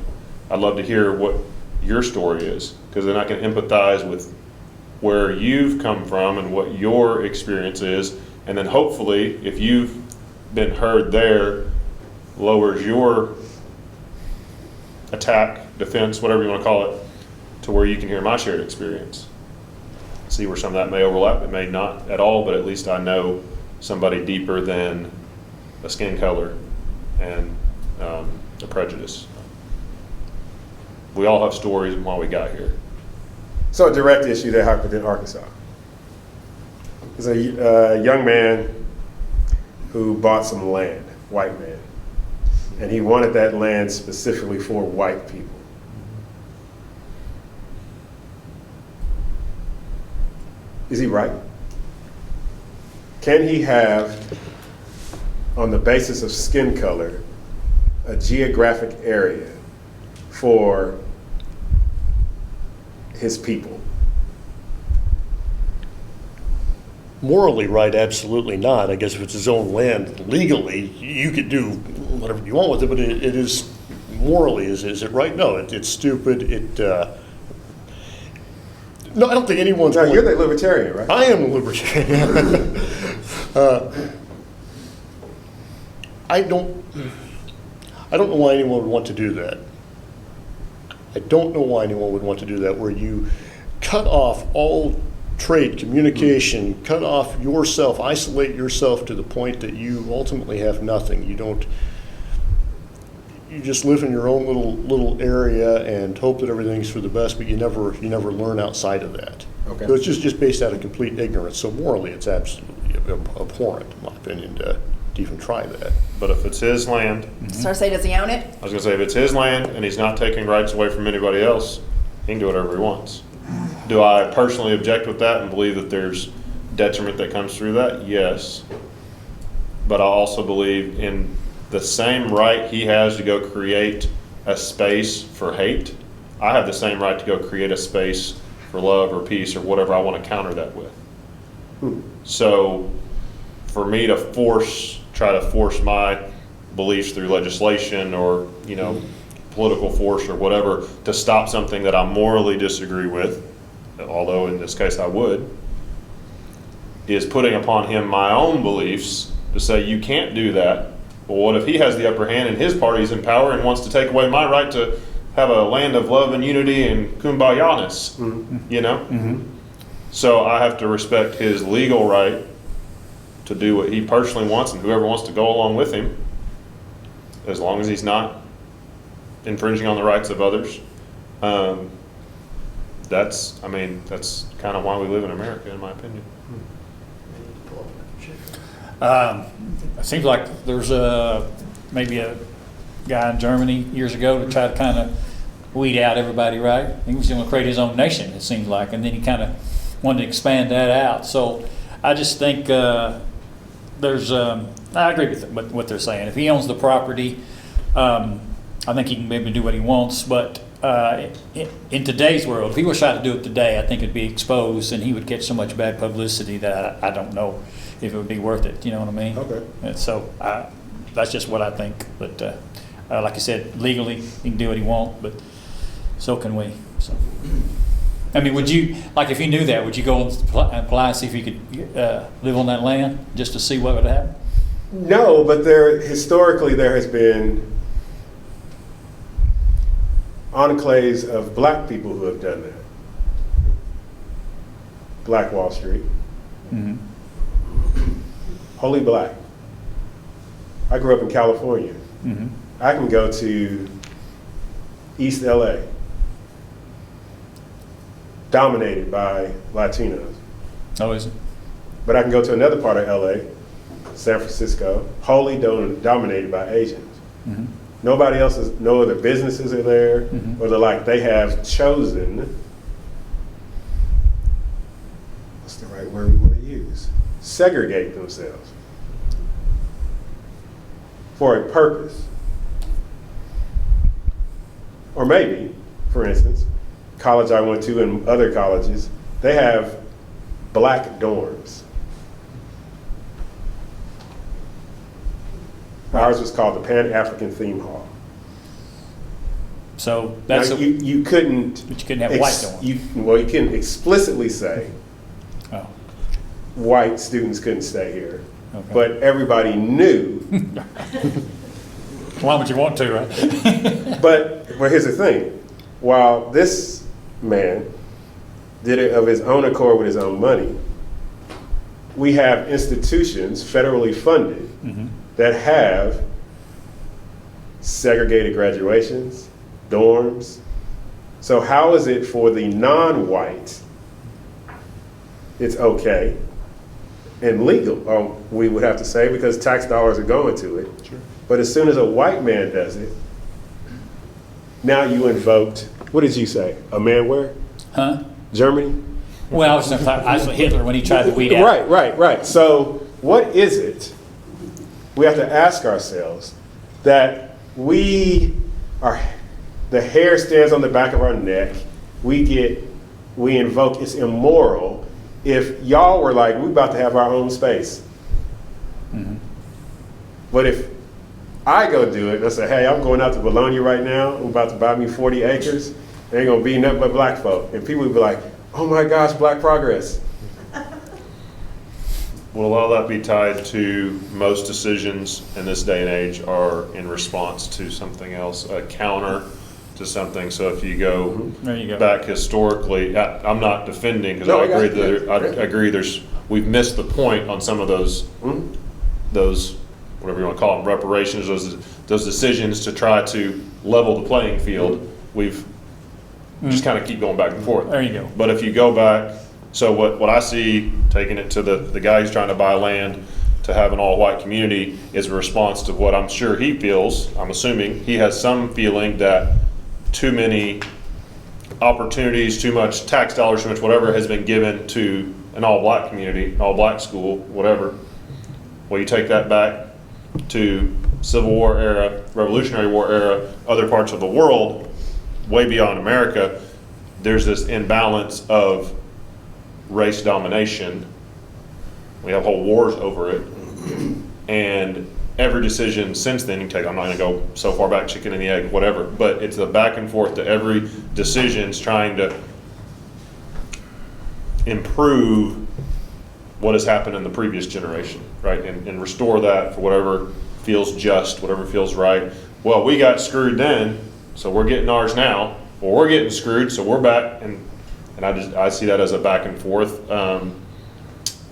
I'd love to hear what your story is, because then I can empathize with where you've come from and what your experience is, and then hopefully, if you've been heard there, lowers your attack, defense, whatever you want to call it, to where you can hear my shared experience. See where some of that may overlap. It may not at all, but at least I know somebody deeper than a skin color and a prejudice. We all have stories while we got here. So a direct issue that happened in Arkansas. There's a young man who bought some land, white man, and he wanted that land specifically for white people. Is he right? Can he have, on the basis of skin color, a geographic area for his people? Morally right, absolutely not. I guess if it's his own land, legally, you could do whatever you want with it, but it is, morally, is it right? No, it's stupid. No, I don't think anyone's... No, you're the libertarian, right? I am a libertarian. I don't know why anyone would want to do that. I don't know why anyone would want to do that, where you cut off all trade, communication, cut off yourself, isolate yourself to the point that you ultimately have nothing. You just live in your own little area and hope that everything's for the best, but you never learn outside of that. Okay. So it's just based out of complete ignorance. So morally, it's absolutely abhorrent, in my opinion, to even try that. But if it's his land, So say, does he own it? I was going to say, if it's his land and he's not taking rights away from anybody else, he can do whatever he wants. Do I personally object with that and believe that there's detriment that comes through that? Yes. But I also believe in the same right he has to go create a space for hate, I have the same right to go create a space for love or peace or whatever I want to counter that with. So for me to try to force my beliefs through legislation or, political force or whatever to stop something that I morally disagree with, although in this case I would, is putting upon him my own beliefs to say you can't do that. Well, what if he has the upper hand and his party's in power and wants to take away my right to have a land of love and unity and kumbaya-ness, So I have to respect his legal right to do what he personally wants and whoever wants to go along with him, as long as he's not infringing on the rights of others. That's kind of why we live in America, in my opinion. It seems like there's maybe a guy in Germany years ago that tried to kind of weed out everybody, right? He was going to create his own nation, it seems like, and then he kind of wanted to expand that out. So I just think I agree with what they're saying. If he owns the property, I think he can maybe do what he wants. But in today's world, if he was trying to do it today, I think it'd be exposed, and he would get so much bad publicity that I don't know if it would be worth it. You know what I mean? Okay. And so that's just what I think. But like I said, legally he can do what he wants, but so can we. So, I mean, would you, like, if you knew that, would you go and apply and see if you could live on that land just to see what would happen? No, but historically there has been enclaves of black people who have done that. Black Wall Street. Mm-hmm. Wholly black. I grew up in California. Mm-hmm. I can go to East LA, dominated by Latinos. Oh, is it? But I can go to another part of LA, San Francisco, wholly dominated by Asians. Mm-hmm. Nobody else is, no other businesses are there, Mhm. or they have chosen, what's the right word we want to use? Segregate themselves for a purpose. Or maybe, for instance, college I went to and other colleges, they have black dorms. Ours was called the Pan-African Theme Hall. So that's now, you couldn't. but you couldn't have white dorms. You couldn't explicitly say Oh, white students couldn't stay here, okay. but everybody knew. Why would you want to, right? But here's the thing: while this man did it of his own accord with his own money, we have institutions federally funded Mm-hmm. that have segregated graduations, dorms. So how is it for the non-white, it's okay and legal, we would have to say, because tax dollars are going to it. Sure. But as soon as a white man does it, now you invoked, what did you say, a man where? Huh? Germany? Well, I was Hitler when he tried to weed out. Right. So what is it, we have to ask ourselves, that the hair stands on the back of our neck, we invoke, it's immoral, if y'all were like, we're about to have our own space. Mm-hmm. But if I go do it, and I say, hey, I'm going out to Bologna right now, I'm about to buy me 40 acres, there ain't gonna be nothing but black folk. And people would be like, oh my gosh, black progress. Will a lot of that be tied to most decisions in this day and age are in response to something else, a counter to something? So if you go There you go. back historically, I'm not defending, because No, I I got agree you. that I agree we've missed the point on some of those whatever you want to call them, reparations, those decisions to try to level the playing field. We've just kind of keep going back and forth. There you go. But if you go back, so what I see, taking it to the guy who's trying to buy land to have an all-white community, is a response to what I'm sure he feels. I'm assuming he has some feeling that too many opportunities, too much tax dollars, too much whatever has been given to an all-black community, all-black school, whatever. Well, you take that back to Civil War era, Revolutionary War era, other parts of the world, way beyond America, there's this imbalance of race domination. We have whole wars over it. And every decision since then, I'm not going to go so far back, chicken and the egg, whatever, but it's the back and forth to every decision's trying to improve what has happened in the previous generation, right? And restore that for whatever feels just, whatever feels right. Well, we got screwed then, so we're getting ours now. Well, we're getting screwed, so we're back. And I see that as a back and forth. I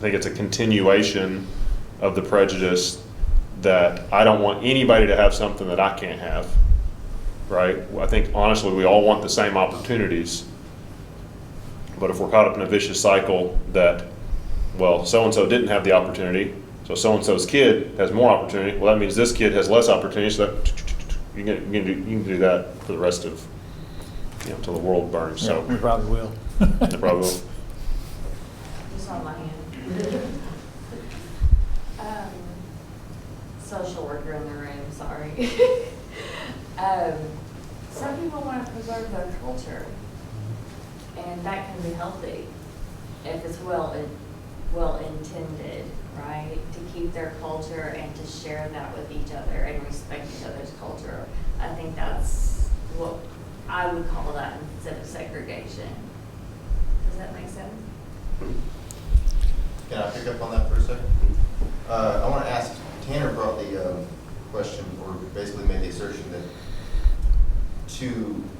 think it's a continuation of the prejudice that I don't want anybody to have something that I can't have, right? I think honestly we all want the same opportunities, but if we're caught up in a vicious cycle that, well, so-and-so didn't have the opportunity, so so-and-so's kid has more opportunity, well, that means this kid has less opportunity, so that you can do that for the rest of until the world burns. Yeah, So we probably will. I probably will. You saw my hand. Social worker in the room, sorry. Some people want to preserve their culture, and that can be healthy if it's well intended, right? To keep their culture and to share that with each other and respect each other's culture. I think that's what I would call that instead of segregation. Does that make sense? Can I pick up on that for a second? I want to ask, Tanner brought the question, or basically made the assertion that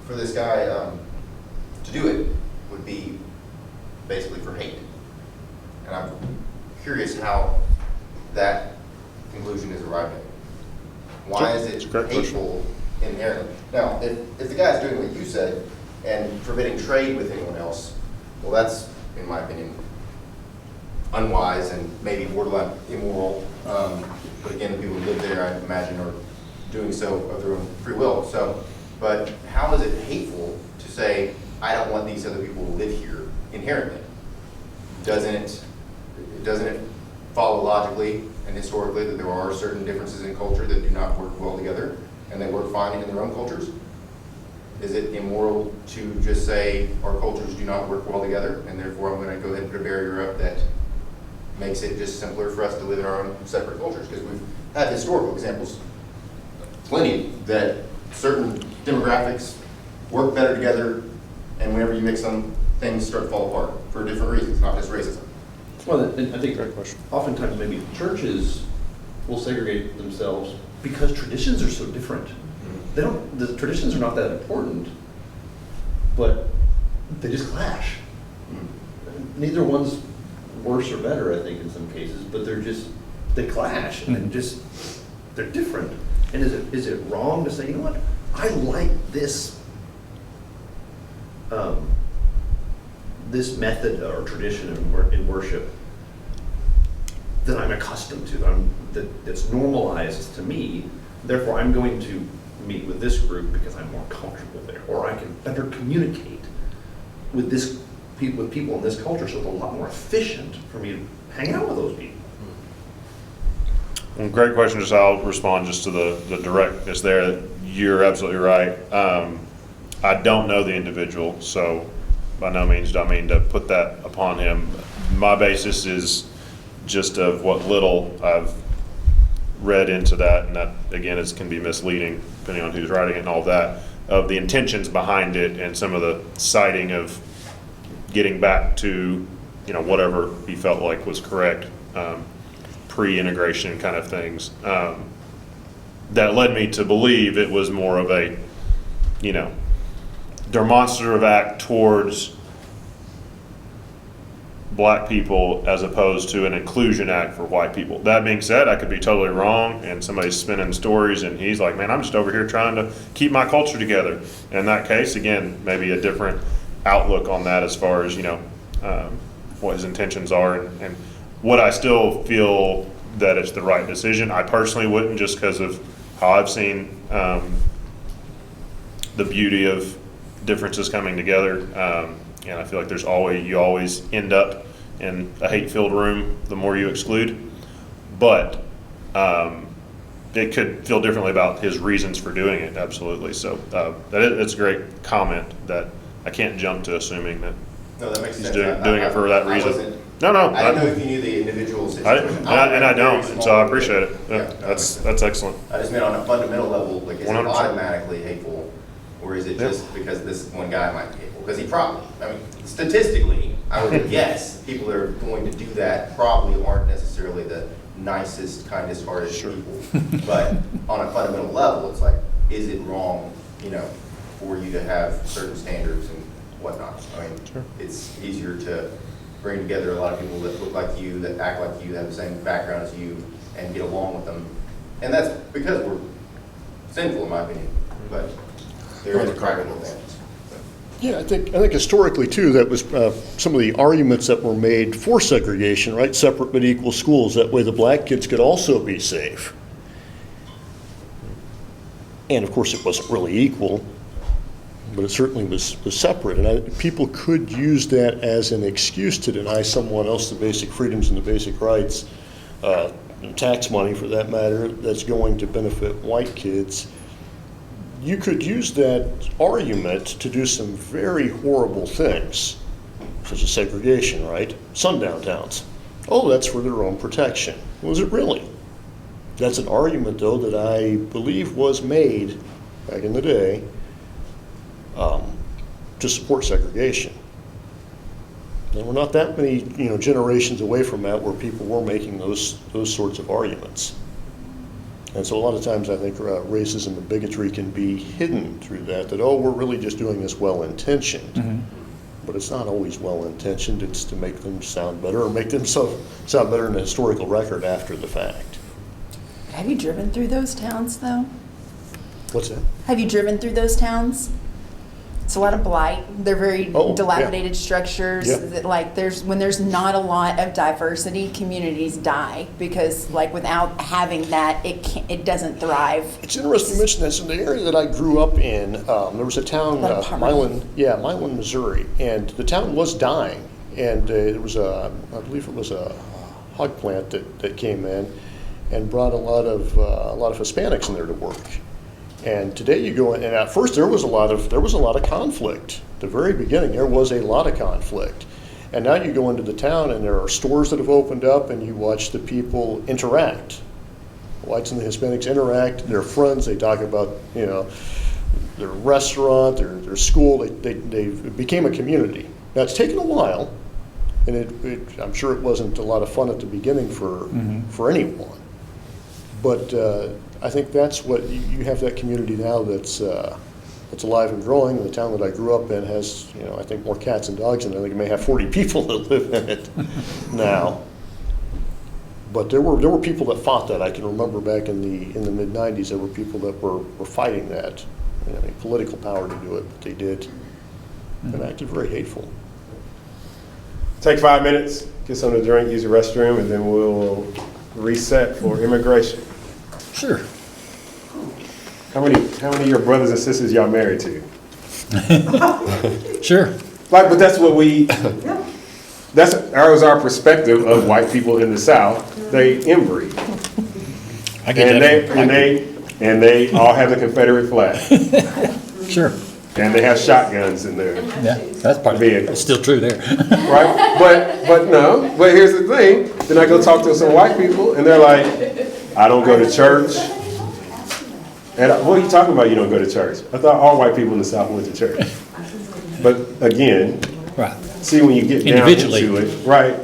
for this guy to do it would be basically for hate. And I'm curious how that conclusion is arrived at. Why is it hateful inherently? Now, if the guy's doing what you said and forbidding trade with anyone else, well, that's, in my opinion, unwise and maybe borderline immoral. But again, the people who live there, I imagine, are doing so of their own free will. So, but how is it hateful to say, I don't want these other people to live here inherently? Doesn't it follow logically and historically that there are certain differences in culture that do not work well together and they work fine in their own cultures? Is it immoral to just say our cultures do not work well together and therefore I'm going to go ahead and put a barrier up that makes it just simpler for us to live in our own separate cultures? Because we've had historical examples, plenty, that certain demographics work better together, and whenever you mix them, things start to fall apart for different reasons, not just racism. Well, I think oftentimes maybe churches will segregate themselves because traditions are so different. They don't. The traditions are not that important, but they just clash. Neither one's worse or better, I think, in some cases, but they clash and they're different. And is it wrong to say, you know what, I like this this method or tradition in worship that I'm accustomed to, that's normalized to me, therefore I'm going to meet with this group because I'm more comfortable there, or I can better communicate with people in this culture, so it's a lot more efficient for me to hang out with those people. Well, great question. I'll respond just to the directness there. You're absolutely right. I don't know the individual, so by no means do I mean to put that upon him. My basis is just of what little I've read into that, and that, again, can be misleading depending on who's writing it and all that, of the intentions behind it and some of the citing of getting back to, whatever he felt like was correct, pre-integration kind of things. That led me to believe it was more of a, demonstrative act towards black people as opposed to an inclusion act for white people. That being said, I could be totally wrong, and somebody's spinning stories and he's like, man, I'm just over here trying to keep my culture together. In that case, again, maybe a different outlook on that as far as, what his intentions are, and would I still feel that it's the right decision? I personally wouldn't, just because of how I've seen the beauty of differences coming together. And I feel like you always end up in a hate-filled room the more you exclude. But it could feel differently about his reasons for doing it, absolutely. So that's a great comment that I can't jump to assuming that No, that makes he's sense. doing it for that reason. No, I didn't know if you knew the individual situation. I don't, and so I appreciate it. Yeah, That's excellent. I just meant on a fundamental level, like, is it 100%. automatically hateful, or is it just because this one guy might be hateful? Because he probably, statistically, I would guess people that are going to do that probably aren't necessarily the nicest, kindest hearted people. But on a fundamental level, it's like, is it wrong, for you to have certain standards and whatnot? It's easier to bring together a lot of people that look like you, that act like you, that have the same background as you, and get along with them. And that's because we're sinful, in my opinion. But there is practical advantages. Yeah, I think historically too, that was some of the arguments that were made for segregation, right? Separate but equal schools. That way the black kids could also be safe. And of course it wasn't really equal, but it certainly was separate. And people could use that as an excuse to deny someone else the basic freedoms and the basic rights, and tax money for that matter, that's going to benefit white kids. You could use that argument to do some very horrible things, such as segregation, right? Sundown towns. Oh, that's for their own protection. Was it really? That's an argument, though, that I believe was made back in the day to support segregation. And we're not that many, generations away from that where people were making those sorts of arguments. And so a lot of times I think racism and bigotry can be hidden through that, oh, we're really just doing this well-intentioned. Mm-hmm. But it's not always well-intentioned. It's to make them sound better or make them sound better in a historical record after the fact. Have you driven through those towns, though? What's that? Have you driven through those towns? It's a lot of blight. They're very dilapidated structures. Yeah. That, like, when there's not a lot of diversity, communities die because, like, without having that, it doesn't thrive. It's interesting you mention this. In the area that I grew up in, there was a town, Milan, Missouri, and the town was dying. And it was I believe it was a hog plant that came in and brought a lot of Hispanics in there to work. And today you go in, and at first there was a lot of conflict. At the very beginning there was a lot of conflict. And now you go into the town and there are stores that have opened up and you watch the people interact. Whites and the Hispanics interact, they're friends, they talk about, their restaurant, their school, they became a community. Now it's taken a while, and I'm sure it wasn't a lot of fun at the beginning for anyone. But I think that's what you have, that community now that's alive and growing. And the town that I grew up in has, I think more cats and dogs in it. I think it may have 40 people that live in it now. But there were people that fought that. I can remember back in the mid '90s, there were people that were fighting that. Political power to do it, but they did, and acted very hateful. Take 5 minutes, get something to drink, use the restroom, and then we'll reset for immigration. Sure. How many of your brothers and sisters y'all married to? Sure. But that's what that was our perspective of white people in the South. They inbreed. I get that. And they all have the Confederate flag. Sure. And they have shotguns in there. Yeah, that's part of it. It's still true there. Right? But here's the thing. Then I go talk to some white people and they're like, I don't go to church. And what are you talking about, you don't go to church? I thought all white people in the South went to church. But again, Right. see, when you get down Individually. into it, right,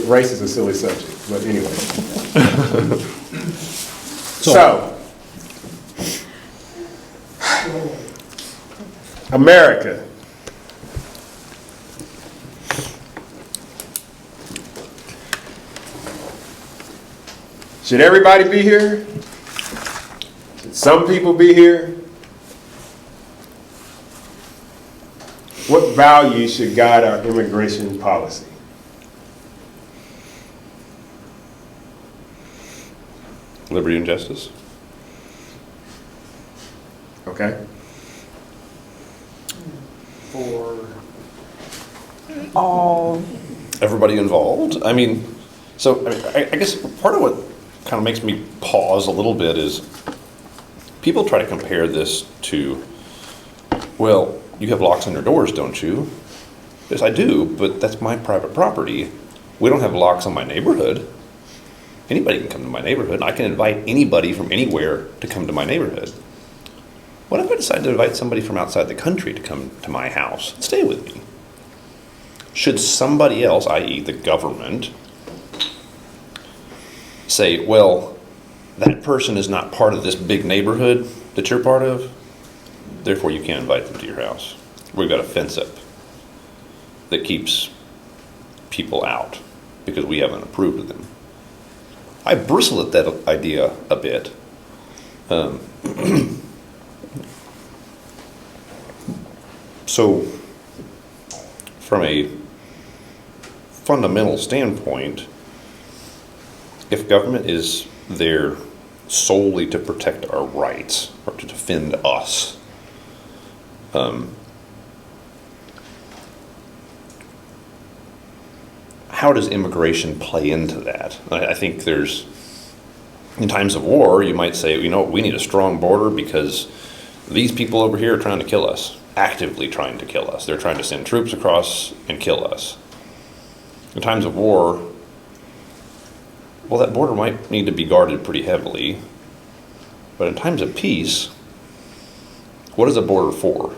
race is a silly subject. But anyway. So, America. Should everybody be here? Should some people be here? What values should guide our immigration policy? Liberty and justice. Okay. For All Everybody involved. I guess part of what kind of makes me pause a little bit is people try to compare this to, well, you have locks on your doors, don't you? Yes, I do, but that's my private property. We don't have locks on my neighborhood. Anybody can come to my neighborhood. I can invite anybody from anywhere to come to my neighborhood. What if I decide to invite somebody from outside the country to come to my house and stay with me? Should somebody else, i.e. the government, say, well, that person is not part of this big neighborhood that you're part of, therefore you can't invite them to your house. We've got a fence up that keeps people out because we haven't approved of them. I bristle at that idea a bit. So, from a fundamental standpoint, if government is there solely to protect our rights or to defend us, how does immigration play into that? I think there's, in times of war, you might say, we need a strong border because these people over here are trying to kill us, actively trying to kill us. They're trying to send troops across and kill us. In times of war, well, that border might need to be guarded pretty heavily. But in times of peace, what is a border for?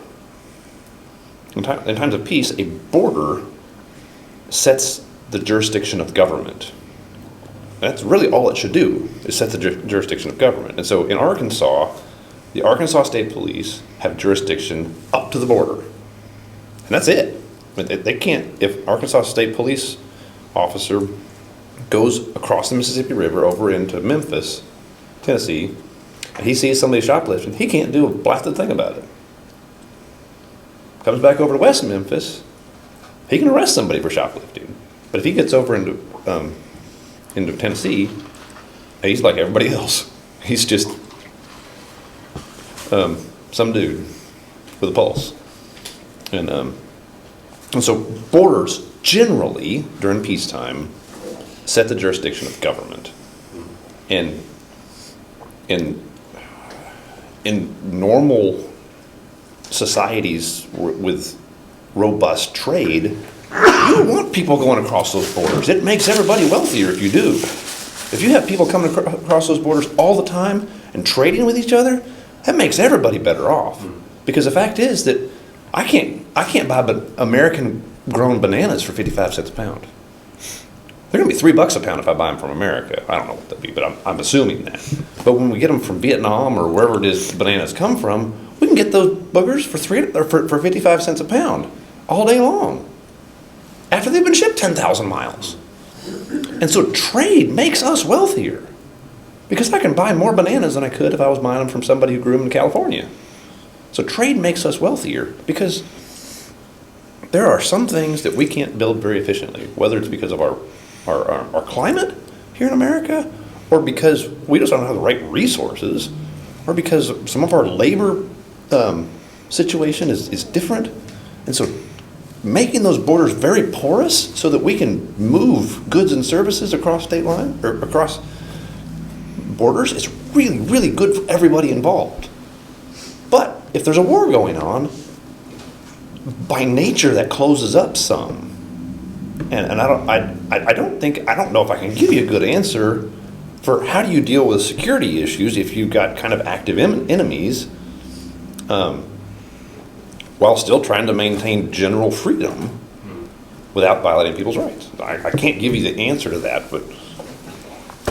In times of peace, a border sets the jurisdiction of government. That's really all it should do, is set the jurisdiction of government. And so in Arkansas, the Arkansas State Police have jurisdiction up to the border. And that's it. They can't, if Arkansas State Police officer goes across the Mississippi River over into Memphis, Tennessee, and he sees somebody shoplifting, he can't do a blasted thing about it. Comes back over to West Memphis, he can arrest somebody for shoplifting. But if he gets over into Tennessee, he's like everybody else. He's just some dude with a pulse. And so borders generally, during peacetime, set the jurisdiction of government. And in normal societies with robust trade, you don't want people going across those borders. It makes everybody wealthier if you do. If you have people coming across those borders all the time and trading with each other, that makes everybody better off. Because the fact is that I can't buy American-grown bananas for 55 cents a pound. They're going to be $3 a pound if I buy them from America. I don't know what that'd be, but I'm assuming that. But when we get them from Vietnam or wherever it is the bananas come from, we can get those boogers for 55 cents a pound all day long, after they've been shipped 10,000 miles. And so trade makes us wealthier, because I can buy more bananas than I could if I was buying them from somebody who grew them in California. So trade makes us wealthier, because there are some things that we can't build very efficiently, whether it's because of our climate here in America, or because we just don't have the right resources, or because some of our labor situation is different. And so making those borders very porous so that we can move goods and services across state line or across borders is really, really good for everybody involved. But if there's a war going on, by nature that closes up some. And I don't know if I can give you a good answer for how do you deal with security issues if you've got kind of active enemies, while still trying to maintain general freedom without violating people's rights. I can't give you the answer to that, but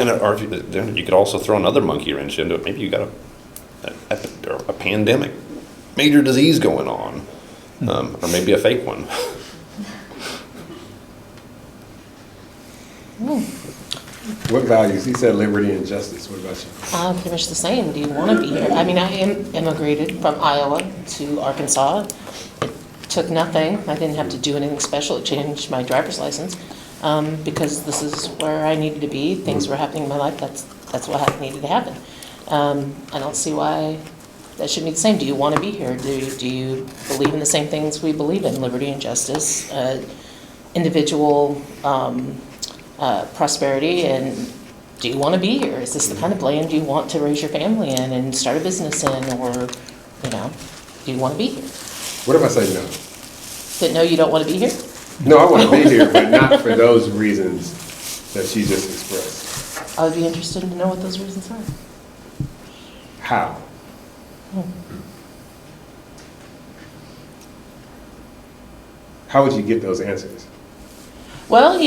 or if you could also throw another monkey wrench into it. Maybe you got a pandemic, major disease going on, or maybe a fake one. What values? He said liberty and justice. What about you? Pretty much the same. Do you want to be here? I mean, I immigrated from Iowa to Arkansas. It took nothing. I didn't have to do anything special. It changed my driver's license because this is where I needed to be. Things were happening in my life. That's what needed to happen. I don't see why that shouldn't be the same. Do you want to be here? Do you believe in the same things we believe in? Liberty and justice, individual prosperity, and do you want to be here? Is this the kind of land you want to raise your family in and start a business in, or, do you want to be here? What if I say no? That no, you don't want to be here? No, I want to be here, but not for those reasons that she just expressed. I would be interested to know what those reasons are. How? How would you get those answers? Well,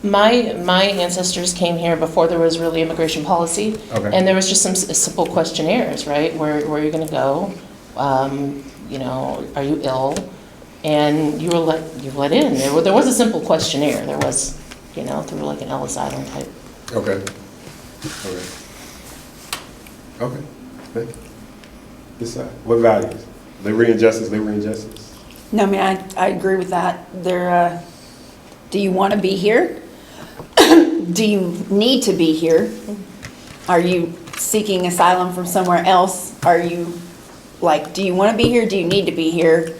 my ancestors came here before there was really immigration policy, Okay. and there was just some simple questionnaires, right? Where are you going to go? Are you ill? And you were let in. There was a simple questionnaire. There was, through like an Ellis Island type. Okay. Okay. Thank you. This side. What values? Liberty and justice. Liberty and justice. No, I mean, I agree with that. Do you want to be here? Do you need to be here? Are you seeking asylum from somewhere else? Are you like, do you want to be here? Do you need to be here?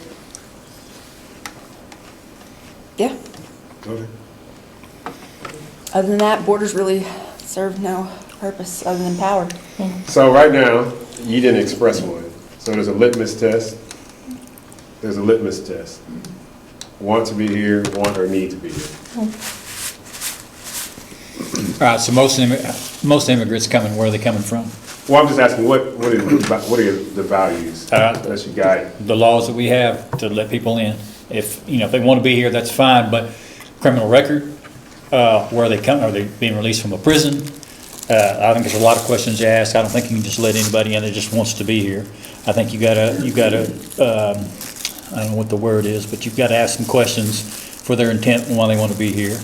Yeah. Okay. Other than that, borders really serve no purpose other than power. So right now, you didn't express one. So there's a litmus test. There's a litmus test. Want to be here, want or need to be here. All right, so most immigrants coming, where are they coming from? Well, I'm just asking, what are the values that you guide? The laws that we have to let people in. If they want to be here, that's fine, but criminal record, where are they coming? Are they being released from a prison? I think there's a lot of questions to ask. I don't think you can just let anybody in that just wants to be here. I think you gotta, I don't know what the word is, but you've got to ask some questions for their intent and why they want to be here.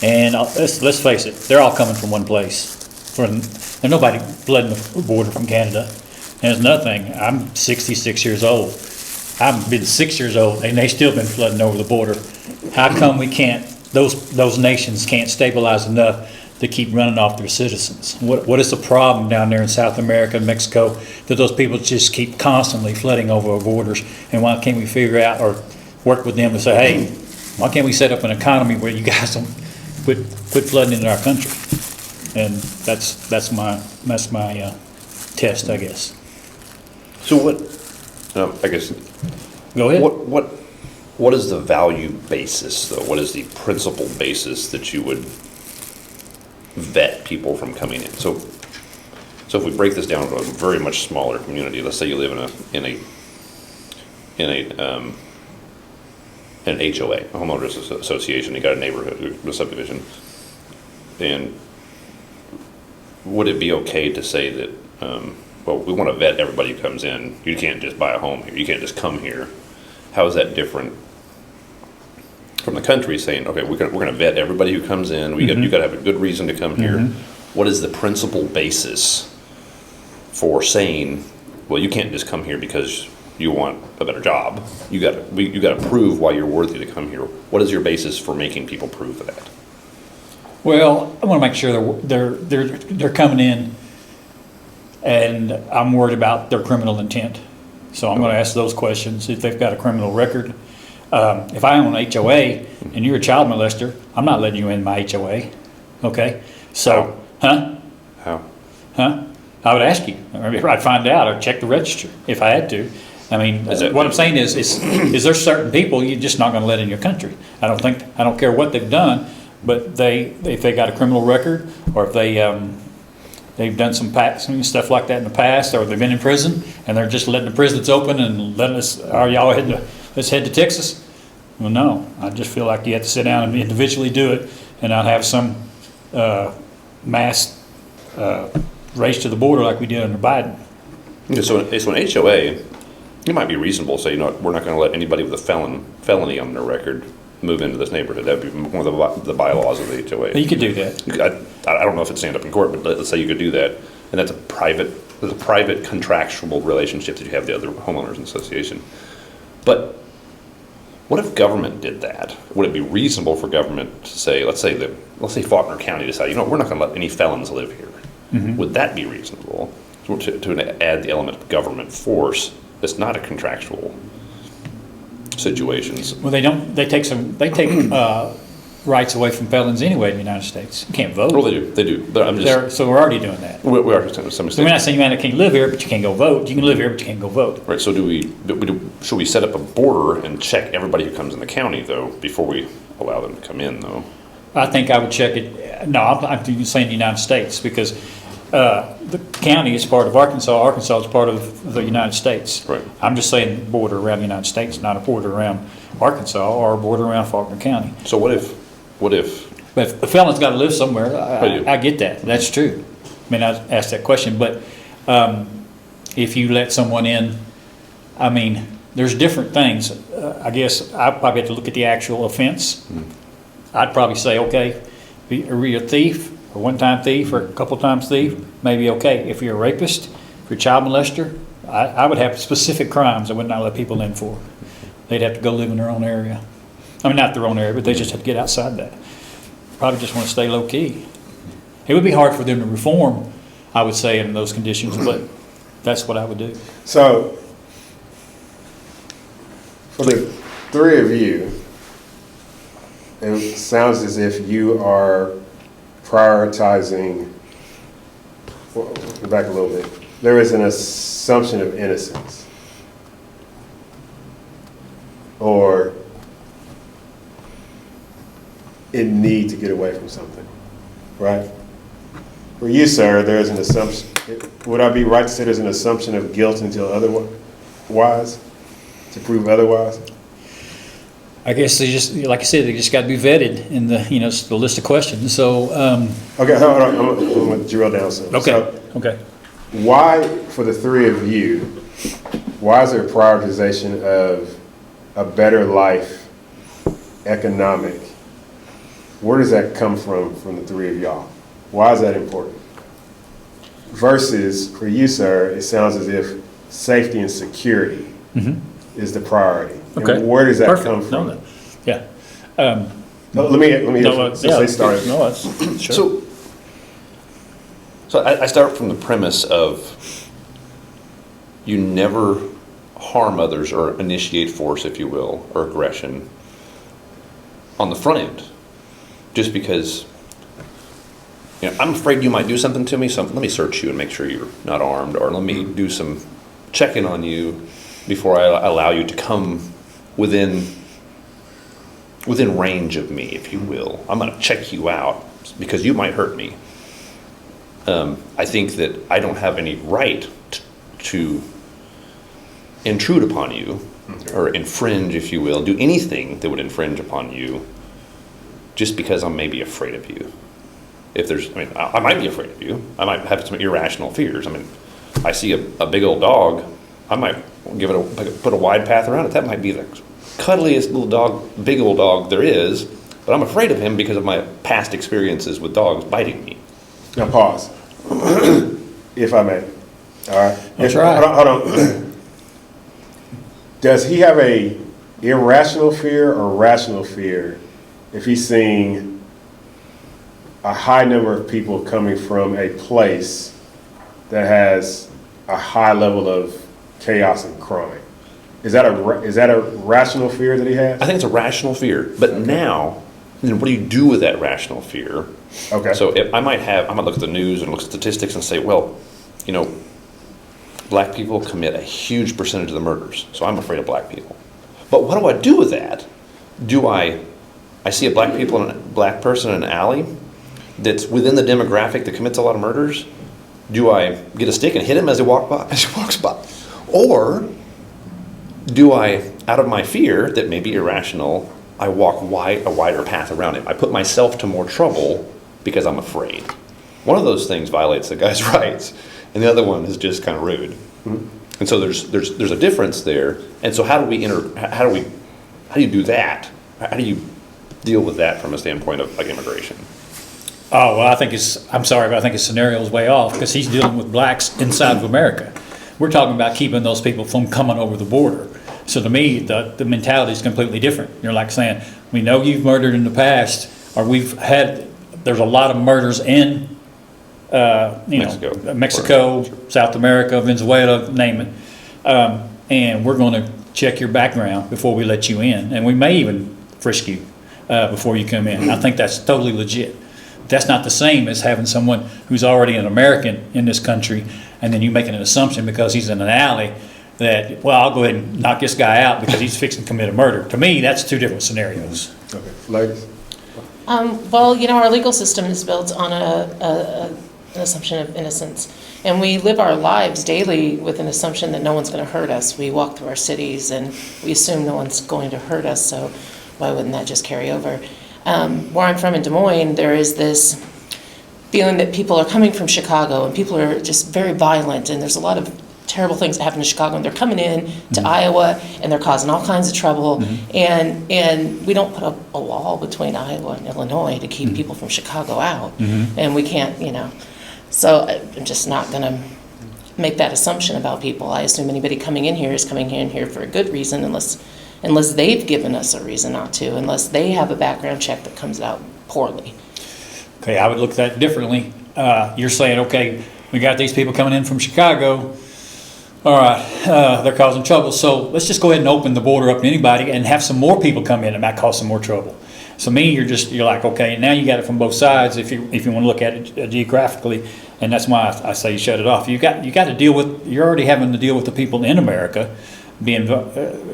And let's face it, they're all coming from one place. There's nobody flooding the border from Canada. And there's another thing, I'm 66 years old. I've been 6 years old, and they still been flooding over the border. How come we can't, those nations can't stabilize enough to keep running off their citizens? What is the problem down there in South America and Mexico that those people just keep constantly flooding over our borders? And why can't we figure out or work with them to say, hey, why can't we set up an economy where you guys don't quit flooding into our country? And that's my test, I guess. So what, I guess. Go ahead. What is the value basis, though? What is the principal basis that you would vet people from coming in? So if we break this down to a very much smaller community, let's say you live in an HOA, a homeowners association, you got a neighborhood, a subdivision, and would it be okay to say that, well, we want to vet everybody who comes in. You can't just buy a home here. You can't just come here. How is that different from the country saying, okay, we're going to vet everybody who comes in. You got to have a good reason to come here. What is the principal basis for saying, well, you can't just come here because you want a better job? You got to prove why you're worthy to come here. What is your basis for making people prove that? Well, I want to make sure they're coming in, and I'm worried about their criminal intent. So I'm going to ask those questions. If they've got a criminal record, if I own an HOA and you're a child molester, I'm not letting you in my HOA. Okay? So, How? I would ask you. I'd find out. I'd check the register if I had to. I mean, what I'm saying is there certain people you're just not going to let in your country. I don't care what they've done, but if they got a criminal record, or if they've done some stuff like that in the past, or they've been in prison and they're just letting the prisons open and letting us, let's head to Texas. Well, no, I just feel like you have to sit down and individually do it, and not have some mass race to the border like we did under Biden. Yeah, so an HOA, it might be reasonable to say, we're not going to let anybody with a felony on their record move into this neighborhood. That would be one of the bylaws of the HOA. You could do that. I don't know if it'd stand up in court, but let's say you could do that, and that's a private contractual relationship that you have with the other homeowners in the association. But what if government did that? Would it be reasonable for government to say, let's say Faulkner County decided, we're not going to let any felons live here. Would that be reasonable to add the element of government force that's not a contractual situations? Well, they take rights away from felons anyway in the United States. You can't vote. Well, they do. But I'm just, so we're already doing that. we are to some extent. So we're not saying you can't live here, but you can't go vote. You can live here, but you can't go vote. Right. So should we set up a border and check everybody who comes in the county, though, before we allow them to come in, though? I think I would check it. No, I'm saying the United States, because the county is part of Arkansas. Arkansas is part of the United States. Right. I'm just saying border around the United States, not a border around Arkansas or a border around Faulkner County. So what if? But if the felon's got to live somewhere, I get that. That's true. I mean, I asked that question, but if you let someone in, I mean, there's different things. I guess I probably have to look at the actual offense. I'd probably say, okay, are you a thief, a one-time thief, or a couple times thief? Maybe okay. If you're a rapist, if you're a child molester, I would have specific crimes I would not let people in for. They'd have to go live in their own area. I mean, not their own area, but they just have to get outside that. Probably just want to stay low-key. It would be hard for them to reform, I would say, in those conditions, but that's what I would do. So For the three of you, it sounds as if you are prioritizing, well, go back a little bit. There is an assumption of innocence, or in need to get away from something, right? For you, sir, there is an assumption. Would I be right to say there's an assumption of guilt until otherwise, to prove otherwise? I guess they just, like I said, they just got to be vetted in the, the list of questions. So, Okay, hold on. I'm going to drill down some. okay, So, okay. why, for the three of you, why is there a prioritization of a better life, economic? Where does that come from the three of y'all? Why is that important? Versus, for you, sir, it sounds as if safety and security is the priority. Okay. And where does that Perfect. come from? No, yeah. Let me since they started. No, that's, So I start from the premise of you never harm others or initiate force, if you will, or aggression on the front end. Just because, I'm afraid you might do something to me, so let me search you and make sure you're not armed, or let me do some checking on you before I allow you to come within range of me, if you will. I'm going to check you out because you might hurt me. I think that I don't have any right to intrude upon you or infringe, if you will, do anything that would infringe upon you just because I'm maybe afraid of you. I might be afraid of you. I might have some irrational fears. I see a big old dog, I might put a wide path around it. That might be the cuddliest little dog, big old dog there is, but I'm afraid of him because of my past experiences with dogs biting me. Now pause, if I may. All right. That's right. Hold on. Does he have a irrational fear or rational fear if he's seeing a high number of people coming from a place that has a high level of chaos and crime? Is that a rational fear that he has? I think it's a rational fear, but now, then what do you do with that rational fear? Okay. So if I might look at the news and look at statistics and say, well, black people commit a huge percentage of the murders, so I'm afraid of black people. But what do I do with that? Do I see a black person in an alley that's within the demographic that commits a lot of murders? Do I get a stick and hit him as he walks by? Or do I, out of my fear that may be irrational, I walk a wider path around him? I put myself to more trouble because I'm afraid. One of those things violates the guy's rights, and the other one is just kind of rude. Mm-hmm. And so there's a difference there. And so how do you do that? How do you deal with that from a standpoint of like immigration? Oh, well, I'm sorry, but I think his scenario is way off because he's dealing with blacks inside of America. We're talking about keeping those people from coming over the border. So to me, the mentality is completely different. You're like saying, we know you've murdered in the past, or there's a lot of murders in Mexico, South America, Venezuela, name it. And we're going to check your background before we let you in. And we may even frisk you before you come in. I think that's totally legit. That's not the same as having someone who's already an American in this country, and then you making an assumption because he's in an alley that, well, I'll go ahead and knock this guy out because he's fixing to commit a murder. To me, that's two different scenarios. Okay, ladies. Well, our legal system is built on an assumption of innocence. And we live our lives daily with an assumption that no one's going to hurt us. We walk through our cities and we assume no one's going to hurt us, so why wouldn't that just carry over? Where I'm from in Des Moines, there is this feeling that people are coming from Chicago and people are just very violent, and there's a lot of terrible things that happen in Chicago, and they're coming in to Iowa and they're causing all kinds of trouble, and we don't put up a wall between Iowa and Illinois to keep people from Chicago out, and we can't, so I'm just not going to make that assumption about people. I assume anybody coming in here is coming in here for a good reason, unless they've given us a reason not to, unless they have a background check that comes out poorly. Okay, I would look at that differently. You're saying, okay, we got these people coming in from Chicago. All right, they're causing trouble, so let's just go ahead and open the border up to anybody and have some more people come in. It might cause some more trouble. So me, you're like, okay, now you got it from both sides if you want to look at it geographically, and that's why I say you shut it off. You got to deal with, you're already having to deal with the people in America being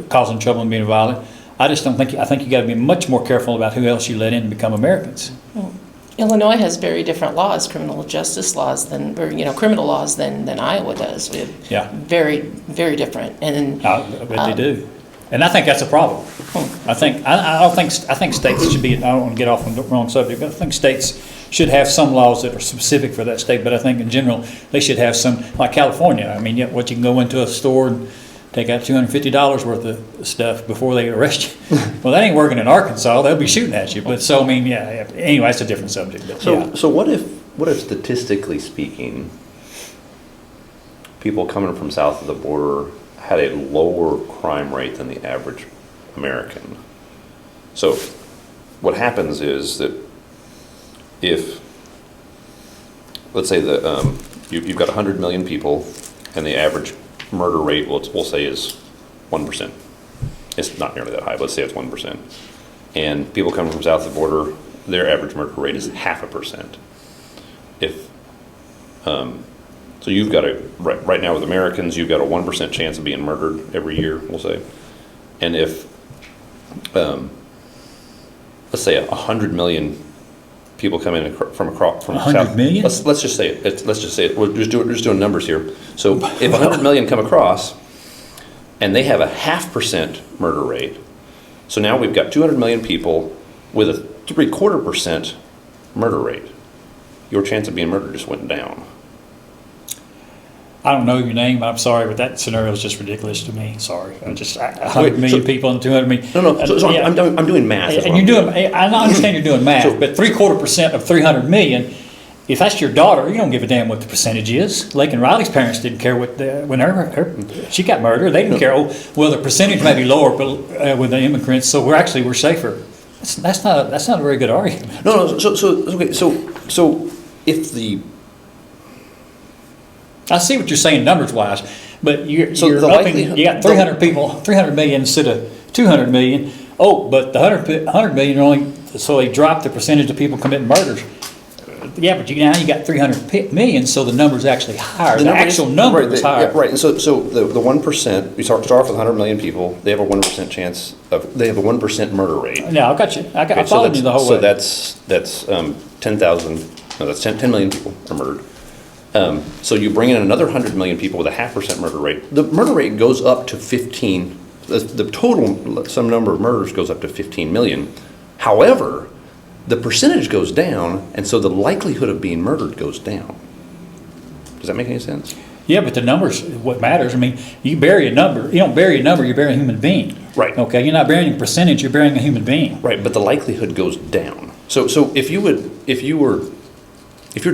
causing trouble and being violent. I think you got to be much more careful about who else you let in to become Americans. Illinois has very different laws, criminal justice laws criminal laws than Iowa does. We have very, very different. And I bet they do. And I think that's a problem. I think states should be, I don't want to get off on the wrong subject, but I think states should have some laws that are specific for that state, but I think in general, they should have some, like California. I mean, what you can go into a store and take out $250 worth of stuff before they arrest you. Well, that ain't working in Arkansas. They'll be shooting at you. But so, I mean, anyway, it's a different subject. But, So what if statistically speaking, people coming from south of the border had a lower crime rate than the average American? So what happens is that if, let's say that you've got 100 million people and the average murder rate, we'll say, is 1%. It's not nearly that high, but let's say it's 1%. And people coming from south of the border, their average murder rate is 0.5%. If so you've got right now with Americans, you've got a 1% chance of being murdered every year, we'll say. And if, let's say 100 million people come in from 100 south. million? Let's just say it. We're just doing numbers here. So if 100 million come across, and they have a 0.5% murder rate, so now we've got 200 million people with a 0.75% murder rate. Your chance of being murdered just went down. I don't know your name. I'm sorry, but that scenario is just ridiculous to me. Sorry. 100 million people and 200 million. No. So I'm doing math. And you're doing, I understand you're doing math, but 0.75% of 300 million, if that's your daughter, you don't give a damn what the percentage is. Lake and Riley's parents didn't care when she got murdered. They didn't care. Oh, well, the percentage may be lower, but with the immigrants, so we're safer. That's not a very good argument. No. So if the I see what you're saying numbers wise, but you got 300 million instead of 200 million. Oh, but the 100 million are only, so they dropped the percentage of people committing murders. Yeah, but now you got 300 million, so the number's actually higher. The actual number is higher. Yeah, right. And so the 1%, you start off with 100 million people, they have a 1% chance of, they have a 1% murder rate. No, I got you. I followed you the whole way. So that's 10,000, no, that's 10 million people are murdered. So you bring in another 100 million people with a 0.5% murder rate. The murder rate goes up to 15. The total, some number of murders goes up to 15 million. However, the percentage goes down, and so the likelihood of being murdered goes down. Does that make any sense? Yeah, but the numbers, what matters. I mean, you bury a number. You don't bury a number, you bury a human being. Right. Okay, you're not burying a percentage, you're burying a human being. Right, but the likelihood goes down. So if you're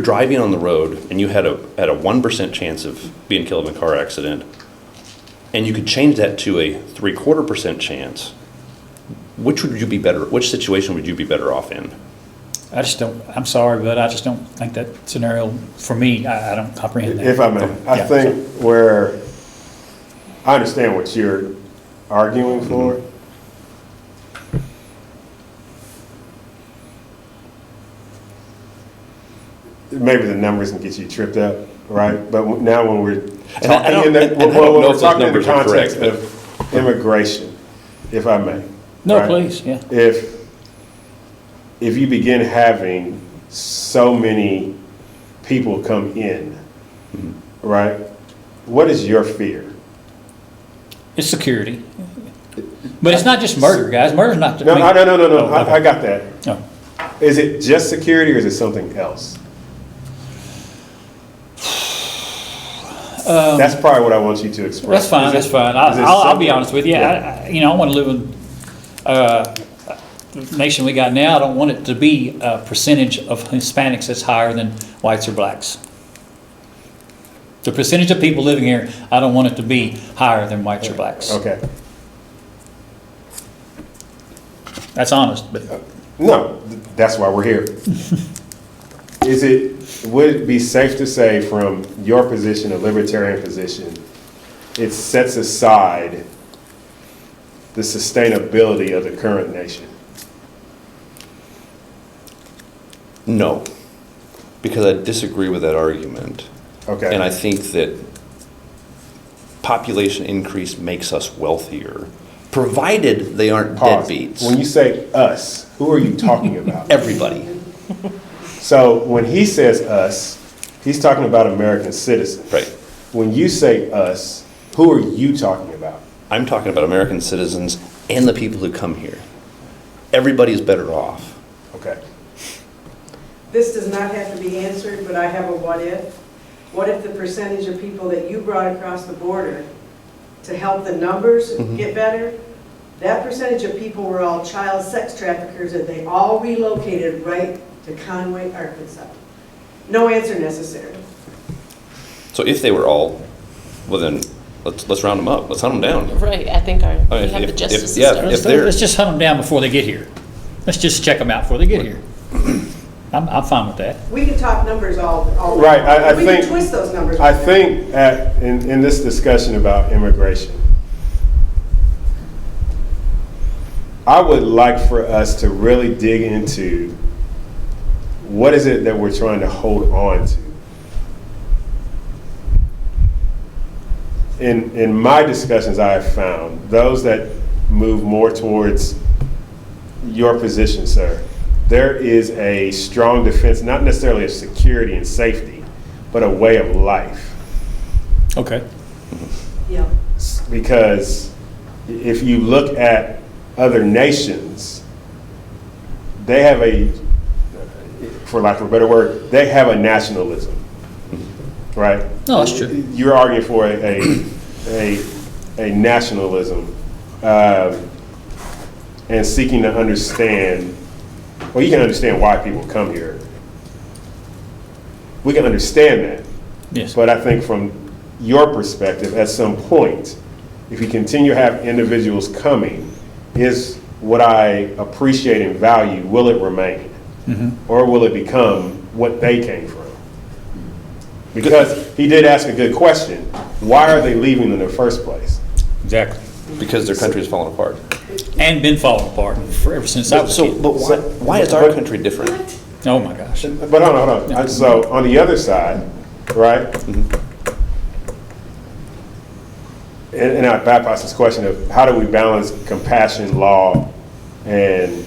driving on the road and you had a 1% chance of being killed in a car accident, and you could change that to a 0.75% chance, which situation would you be better off in? I'm sorry, but I just don't think that scenario, for me, I don't comprehend that. If I may, I think where, I understand what you're arguing for. Maybe the numbers can get you tripped up, right? But now when we're talking in the context of immigration, if I may. No, right? please, yeah. If you begin having so many people come in, right? What is your fear? It's security. But it's not just murder, guys. Murder's not... No. I got that. No. Is it just security or is it something else? That's probably what I want you to express. That's fine. I'll be honest with you. Yeah. I want to live in the nation we got now. I don't want it to be a percentage of Hispanics that's higher than whites or blacks. The percentage of people living here, I don't want it to be higher than whites or blacks. Okay. That's honest, but no, that's why we're here. Would it be safe to say from your position, a libertarian position, it sets aside the sustainability of the current nation. No, because I disagree with that argument. Okay. And I think that population increase makes us wealthier, provided they aren't Pause. deadbeats. When you say us, who are you talking about? Everybody. So when he says us, he's talking about American citizens. Right. When you say us, who are you talking about? I'm talking about American citizens and the people who come here. Everybody's better off. Okay. This does not have to be answered, but I have a what if. What if the percentage of people that you brought across the border to help the numbers get better, that percentage of people were all child sex traffickers and they all relocated right to Conway, Arkansas? No answer necessary. So if they were all, well then, let's round them up. Let's hunt them down. Right, I think mean, we have the if- justice yeah, system. if they're- Let's just hunt them down before they get here. Let's just check them out before they get here. I'm fine with that. We can talk numbers all day. Right, I We think- can twist those numbers. I think in this discussion about immigration, I would like for us to really dig into what is it that we're trying to hold on to. In my discussions, I have found those that move more towards your position, sir, there is a strong defense, not necessarily of security and safety, but a way of life. Okay. Yeah. Because if you look at other nations, they have a, for lack of a better word, they have a nationalism, right? No, that's true. You're arguing for a nationalism and seeking to understand. Well, you can understand why people come here. We can understand that. Yes. But I think from your perspective, at some point, if you continue to have individuals coming, is what I appreciate and value, will it remain? Or will it become what they came from? Because he did ask a good question. Why are they leaving in the first place? Exactly. Because their country is falling apart. And been falling apart ever since I was a kid. But why is our country different? Oh, my gosh. But hold on. So on the other side, right? And I bypass this question of how do we balance compassion, law, and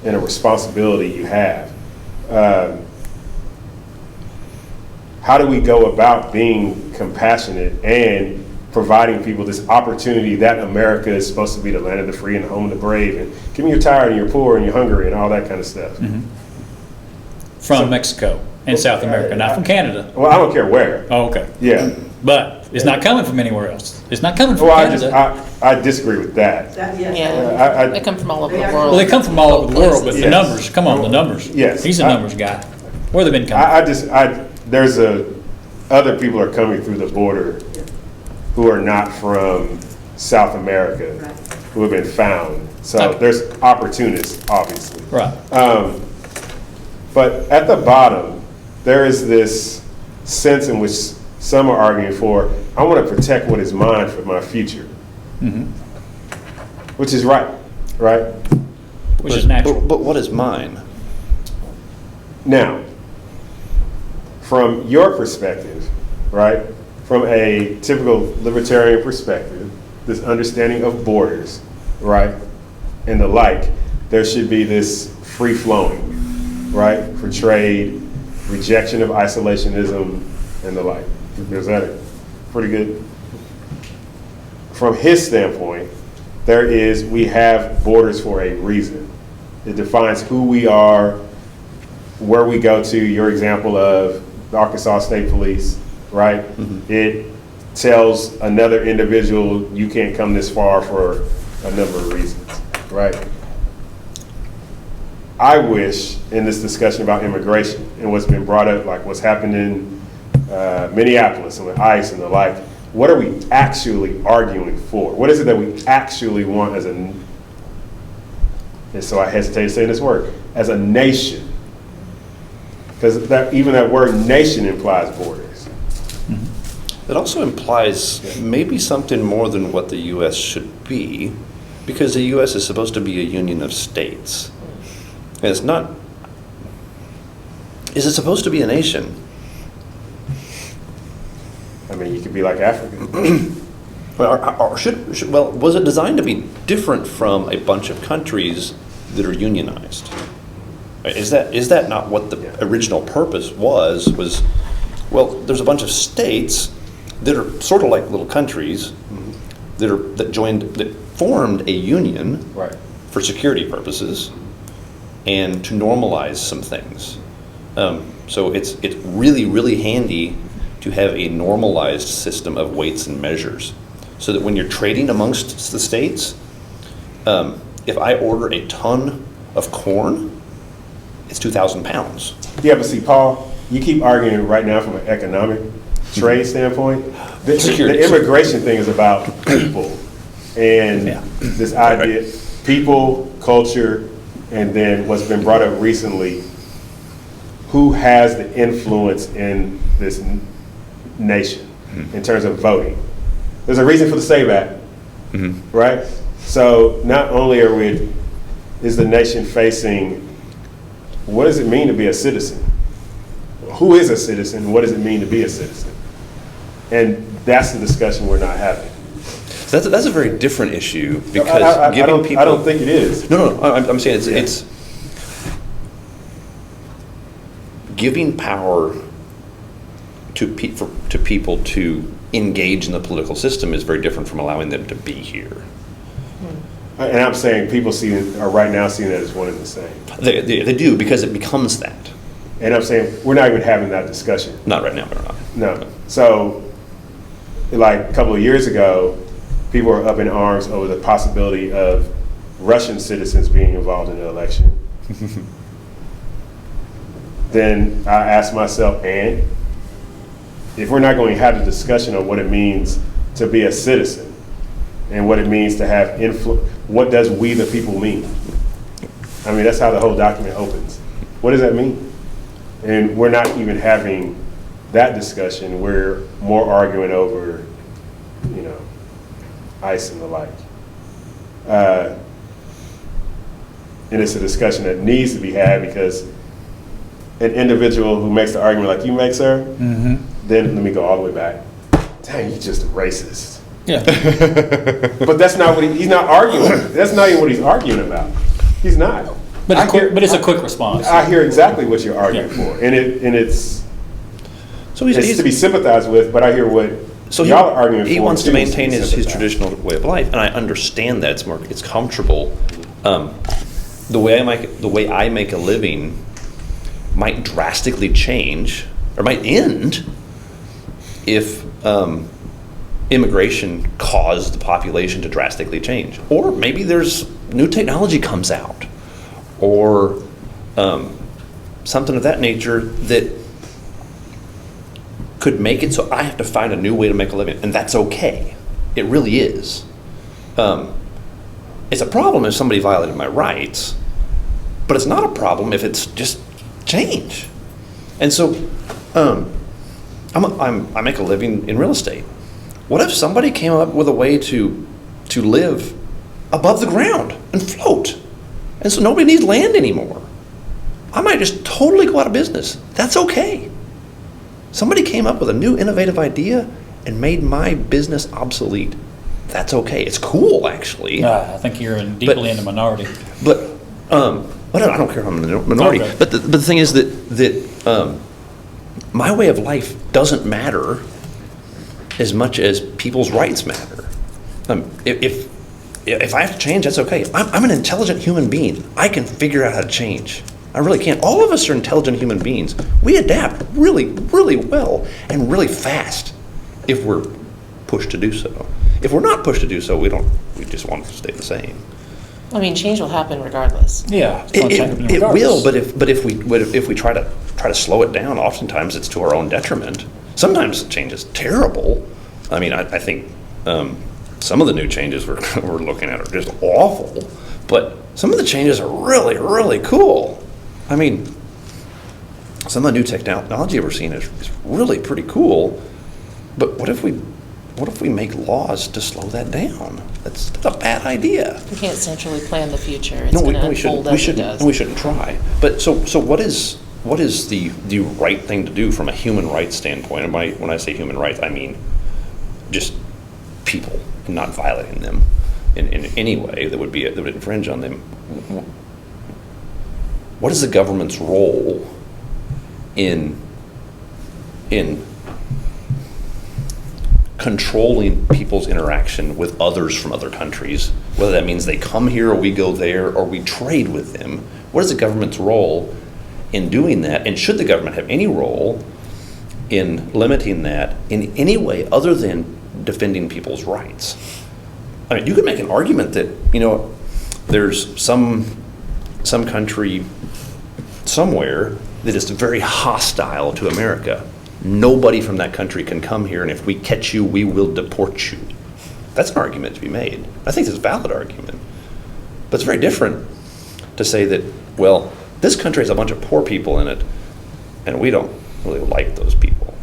a responsibility you have. How do we go about being compassionate and providing people this opportunity that America is supposed to be the land of the free and the home of the brave, and give me you're tired and you're poor and you're hungry and all that kind of stuff. From Mexico and South America, not from Canada. Well, I don't care where. Oh, okay. Yeah. But it's not coming from anywhere else. It's not coming from Well, Canada. I disagree with that. Yes. Yeah, I- they come from all over the They are- world. Well, they come from all over the world, but Places. the Yes. numbers, come on, the numbers. Yes. He's a numbers guy. Where they been coming? There's other people are coming through the border who are not from South America, Right. who have been found. So Okay. there's opportunists, obviously. Right. But at the bottom, there is this sense in which some are arguing for, I want to protect what is mine for my future. Which is right? Which is natural. But what is mine? Now, from your perspective, right, from a typical libertarian perspective, this understanding of borders, right, and the like, there should be this free-flowing, right, for trade, rejection of isolationism, and the like. Is that pretty good? From his standpoint, we have borders for a reason. It defines who we are, where we go to, your example of the Arkansas State Police, right? It tells another individual you can't come this far for a number of reasons, right? I wish in this discussion about immigration and what's been brought up, like what's happened in Minneapolis and with ICE and the like, what are we actually arguing for? What is it that we actually want as and so I hesitate to say this word, as a nation? Because even that word nation implies borders. It also implies maybe something more than what the U.S. should be, because the U.S. is supposed to be a union of states. And it's not. Is it supposed to be a nation? I mean, you could be like Africa. Well, was it designed to be different from a bunch of countries that are unionized? Is that not what the original purpose was? Well, there's a bunch of states that are sort of like little countries that formed a union Right. for security purposes and to normalize some things. So it's really, really handy to have a normalized system of weights and measures, so that when you're trading amongst the states, if I order a ton of corn, it's 2,000 pounds. Yeah, but see, Paul, you keep arguing right now from an economic trade standpoint. The immigration thing is about people and this idea, people, culture, and then what's been brought up recently, who has the influence in this nation in terms of voting. There's a reason for the SAVE Act, right? So not only is the nation facing, what does it mean to be a citizen? Who is a citizen? What does it mean to be a citizen? And that's the discussion we're not having. That's a very different issue, because giving people. I don't think it is. No. I'm saying it's giving power to people to engage in the political system is very different from allowing them to be here. And I'm saying people are right now seeing that as one and the same. They do, because it becomes that. And I'm saying we're not even having that discussion. Not right now, we're not. No. So, like a couple of years ago, people were up in arms over the possibility of Russian citizens being involved in the election. Then I asked myself, and if we're not going to have a discussion on what it means to be a citizen and what it means to have influence, what does we the people mean? I mean, that's how the whole document opens. What does that mean? And we're not even having that discussion. We're more arguing over, ICE and the like. And it's a discussion that needs to be had, because an individual who makes the argument like you make, sir, then let me go all the way back. Dang, you're just a racist. Yeah. But that's not what he's not arguing. That's not even what he's arguing about. He's not. But it's a quick response. I hear exactly what you're arguing for, and it's to be sympathized with. But I hear what y'all are arguing for. He wants to maintain his traditional traditional way of life, and I understand that it's comfortable. The way I make a living might drastically change, or might end, if immigration caused the population to drastically change, or maybe there's new technology comes out, or something of that nature that could make it so I have to find a new way to make a living, and that's okay. It really is. It's a problem if somebody violated my rights, but it's not a problem if it's just change. And so I make a living in real estate. What if somebody came up with a way to live above the ground and float? And so nobody needs land anymore. I might just totally go out of business. That's okay. Somebody came up with a new innovative idea and made my business obsolete. That's okay. It's cool, actually. I think you're deeply in the minority. But I don't care if I'm in the minority. Okay. But the thing is that my way of life doesn't matter as much as people's rights matter. If I have to change, that's okay. I'm an intelligent human being. I can figure out how to change. I really can. All of us are intelligent human beings. We adapt really, really well and really fast if we're pushed to do so. If we're not pushed to do so, we just want to stay the same. I mean, change will happen regardless. Yeah. It will, but if we try to slow it down, oftentimes it's to our own detriment. Sometimes change is terrible. I mean, I think some of the new changes we're looking at are just awful, but some of the changes are really, really cool. I mean, some of the new technology we're seeing is really pretty cool. But what if we make laws to slow that down? That's a bad idea. We can't centrally plan the future. It's No, going to we shouldn't. unfold as it does. We shouldn't try. But so what is the right thing to do from a human rights standpoint? And when I say human rights, I mean just people and not violating them in any way that would infringe on them. What is the government's role in controlling people's interaction with others from other countries, whether that means they come here or we go there or we trade with them? What is the government's role in doing that? And should the government have any role in limiting that in any way other than defending people's rights? I mean, you could make an argument that, there's some country somewhere that is very hostile to America. Nobody from that country can come here, and if we catch you, we will deport you. That's an argument to be made. I think it's a valid argument. But it's very different to say that, well, this country has a bunch of poor people in it, and we don't really like those people.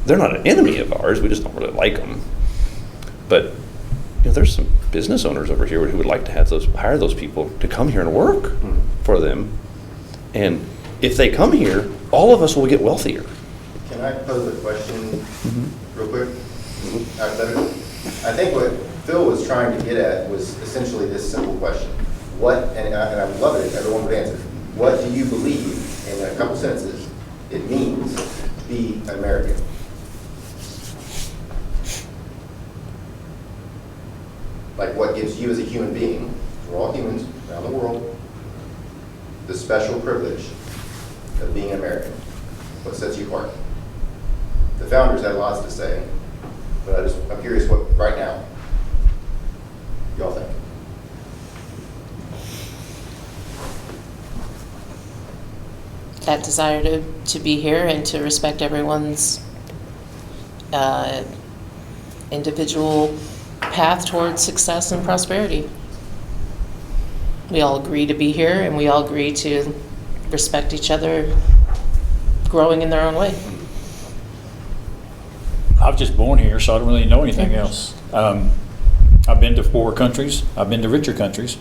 They're not an enemy of ours, we just don't really like them. But there's some business owners over here who would like to hire those people to come here and work for them. And if they come here, all of us will get wealthier. Can I pose a question real quick? I think what Phil was trying to get at was essentially this simple question. And I would love it if everyone would answer. What do you believe, in a couple sentences, it means to be an American? Like what gives you as a human being, we're all humans around the world, the special privilege of being an American? What sets you apart? The founders had lots to say, but I'm curious what, right now, y'all think. That desire to be here and to respect everyone's individual path towards success and prosperity. We all agree to be here, and we all agree to respect each other growing in their own way. I was just born here, so I don't really know anything else. I've been to poor countries. I've been to richer countries.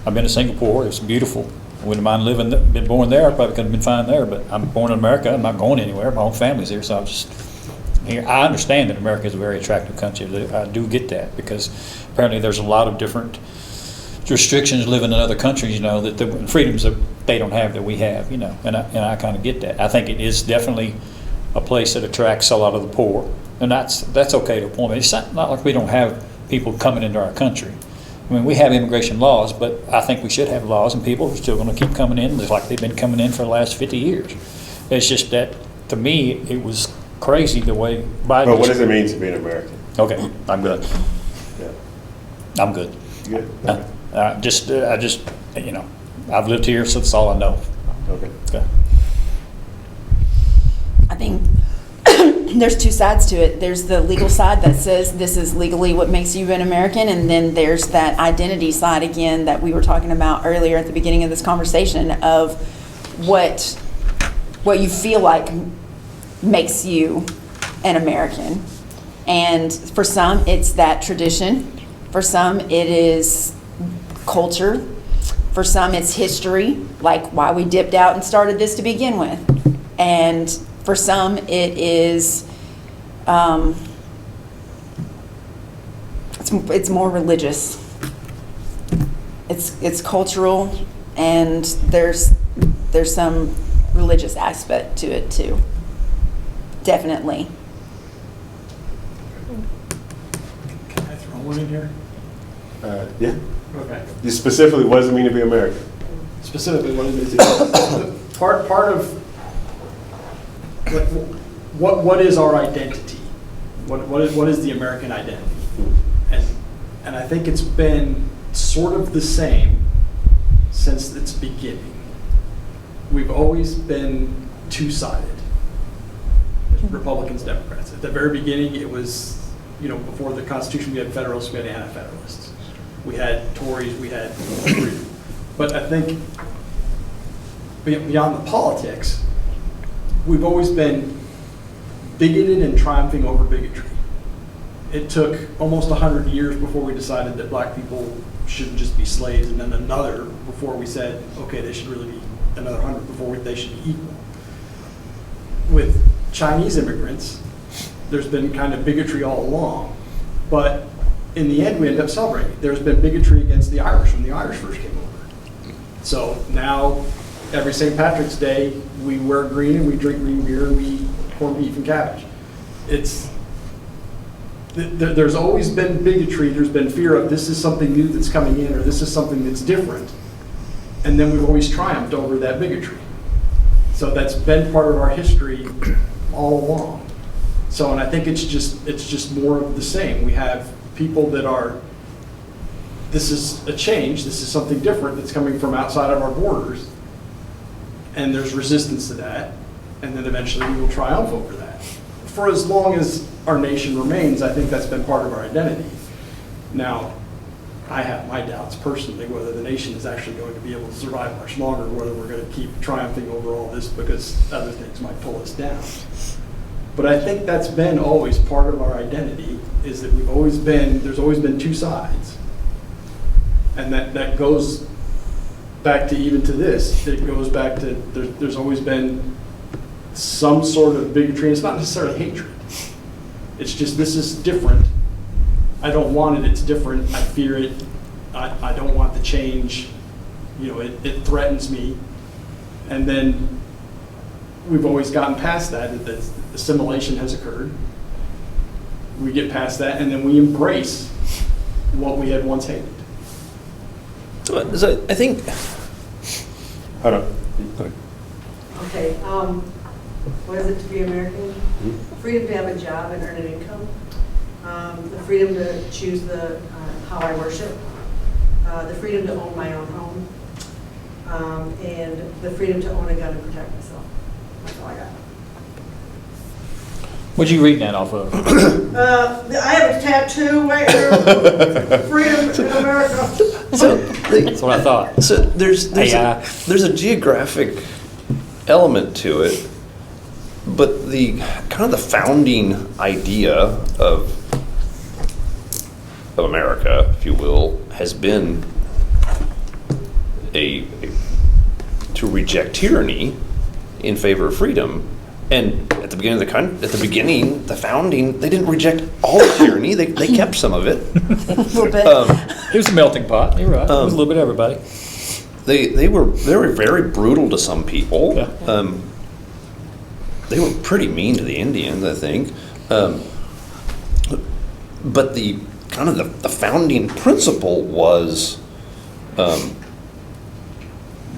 I've been to Singapore. It's beautiful. I wouldn't mind been born there. I probably could have been fine there, but I'm born in America. I'm not going anywhere. My whole family's here, so I'm just here. I understand that America is a very attractive country. I do get that because apparently there's a lot of different restrictions living in other countries, that the freedoms that they don't have that we have, and I kind of get that. I think it is definitely a place that attracts a lot of the poor, and that's okay to a point. It's not like we don't have people coming into our country. I mean, we have immigration laws, but I think we should have laws, and people are still going to keep coming in just like they've been coming in for the last 50 years. It's just that, to me, it was crazy the way Biden... But what does it mean to be an American? Okay, I'm good. Yeah. I'm good. You good? Okay. I've lived here, so that's all I know. Okay. I think there's two sides to it. There's the legal side that says this is legally what makes you an American, and then there's that identity side again that we were talking about earlier at the beginning of this conversation of what you feel like makes you an American. And for some, it's that tradition. For some, it is culture. For some, it's history, like why we dipped out and started this to begin with. And for some, it is, it's more religious. It's cultural, and there's some religious aspect to it too. Definitely. Can I throw one in here? Yeah. Okay. You specifically, what does it mean to be American? Specifically, what is it? Part of what is our identity? What is the American identity? And I think it's been sort of the same since its beginning. We've always been two-sided, Republicans, Democrats. At the very beginning, it was, before the Constitution, we had Federalists, we had Anti-Federalists. We had Tories, we had freedom. But I think beyond the politics, we've always been bigoted and triumphing over bigotry. it took almost 100 years before we decided that black people shouldn't just be slaves, and then another before we said, okay, they should really be another 100 before they should be equal. With Chinese immigrants, there's been kind of bigotry all along, but in the end, we end up celebrating. There's been bigotry against the Irish when the Irish first came over. So now, every St. Patrick's Day, we wear green and we drink green beer and we eat corned beef and cabbage. There's always been bigotry. There's been fear of this is something new that's coming in, or this is something that's different. And then we've always triumphed over that bigotry. So that's been part of our history all along. So, and I think it's just more of the same. We have people that are, this is a change, this is something different that's coming from outside of our borders, and there's resistance to that, and then eventually we will triumph over that. For as long as our nation remains, I think that's been part of our identity. Now, I have my doubts personally whether the nation is actually going to be able to survive much longer, whether we're going to keep triumphing over all this because other things might pull us down. But I think that's been always part of our identity, is that there's always been two sides. And that goes back to even to this. It goes back to, there's always been some sort of bigotry. It's not necessarily hatred. It's just, this is different. I don't want it, it's different. I fear it. I don't want the change. You know, it threatens me. And then we've always gotten past that, that assimilation has occurred. We get past that, and then we embrace what we had once hated. So I think, Hold on. Okay, what is it to be American? Freedom to have a job and earn an income. The freedom to choose how I worship. The freedom to own my own home. And the freedom to own a gun and protect myself. That's all I got. What'd you read that off of? I have a tattoo right here. Freedom in America. That's what I thought. so there's a geographic element to it, but the kind of the founding idea of America, if you will, has been to reject tyranny in favor of freedom. And at the beginning, the founding, they didn't reject all the tyranny. They kept some of it. A little bit. It was a melting pot. You're right. It was a little bit of everybody. They were very brutal to some people. Yeah. They were pretty mean to the Indians, I think. But the kind of the founding principle was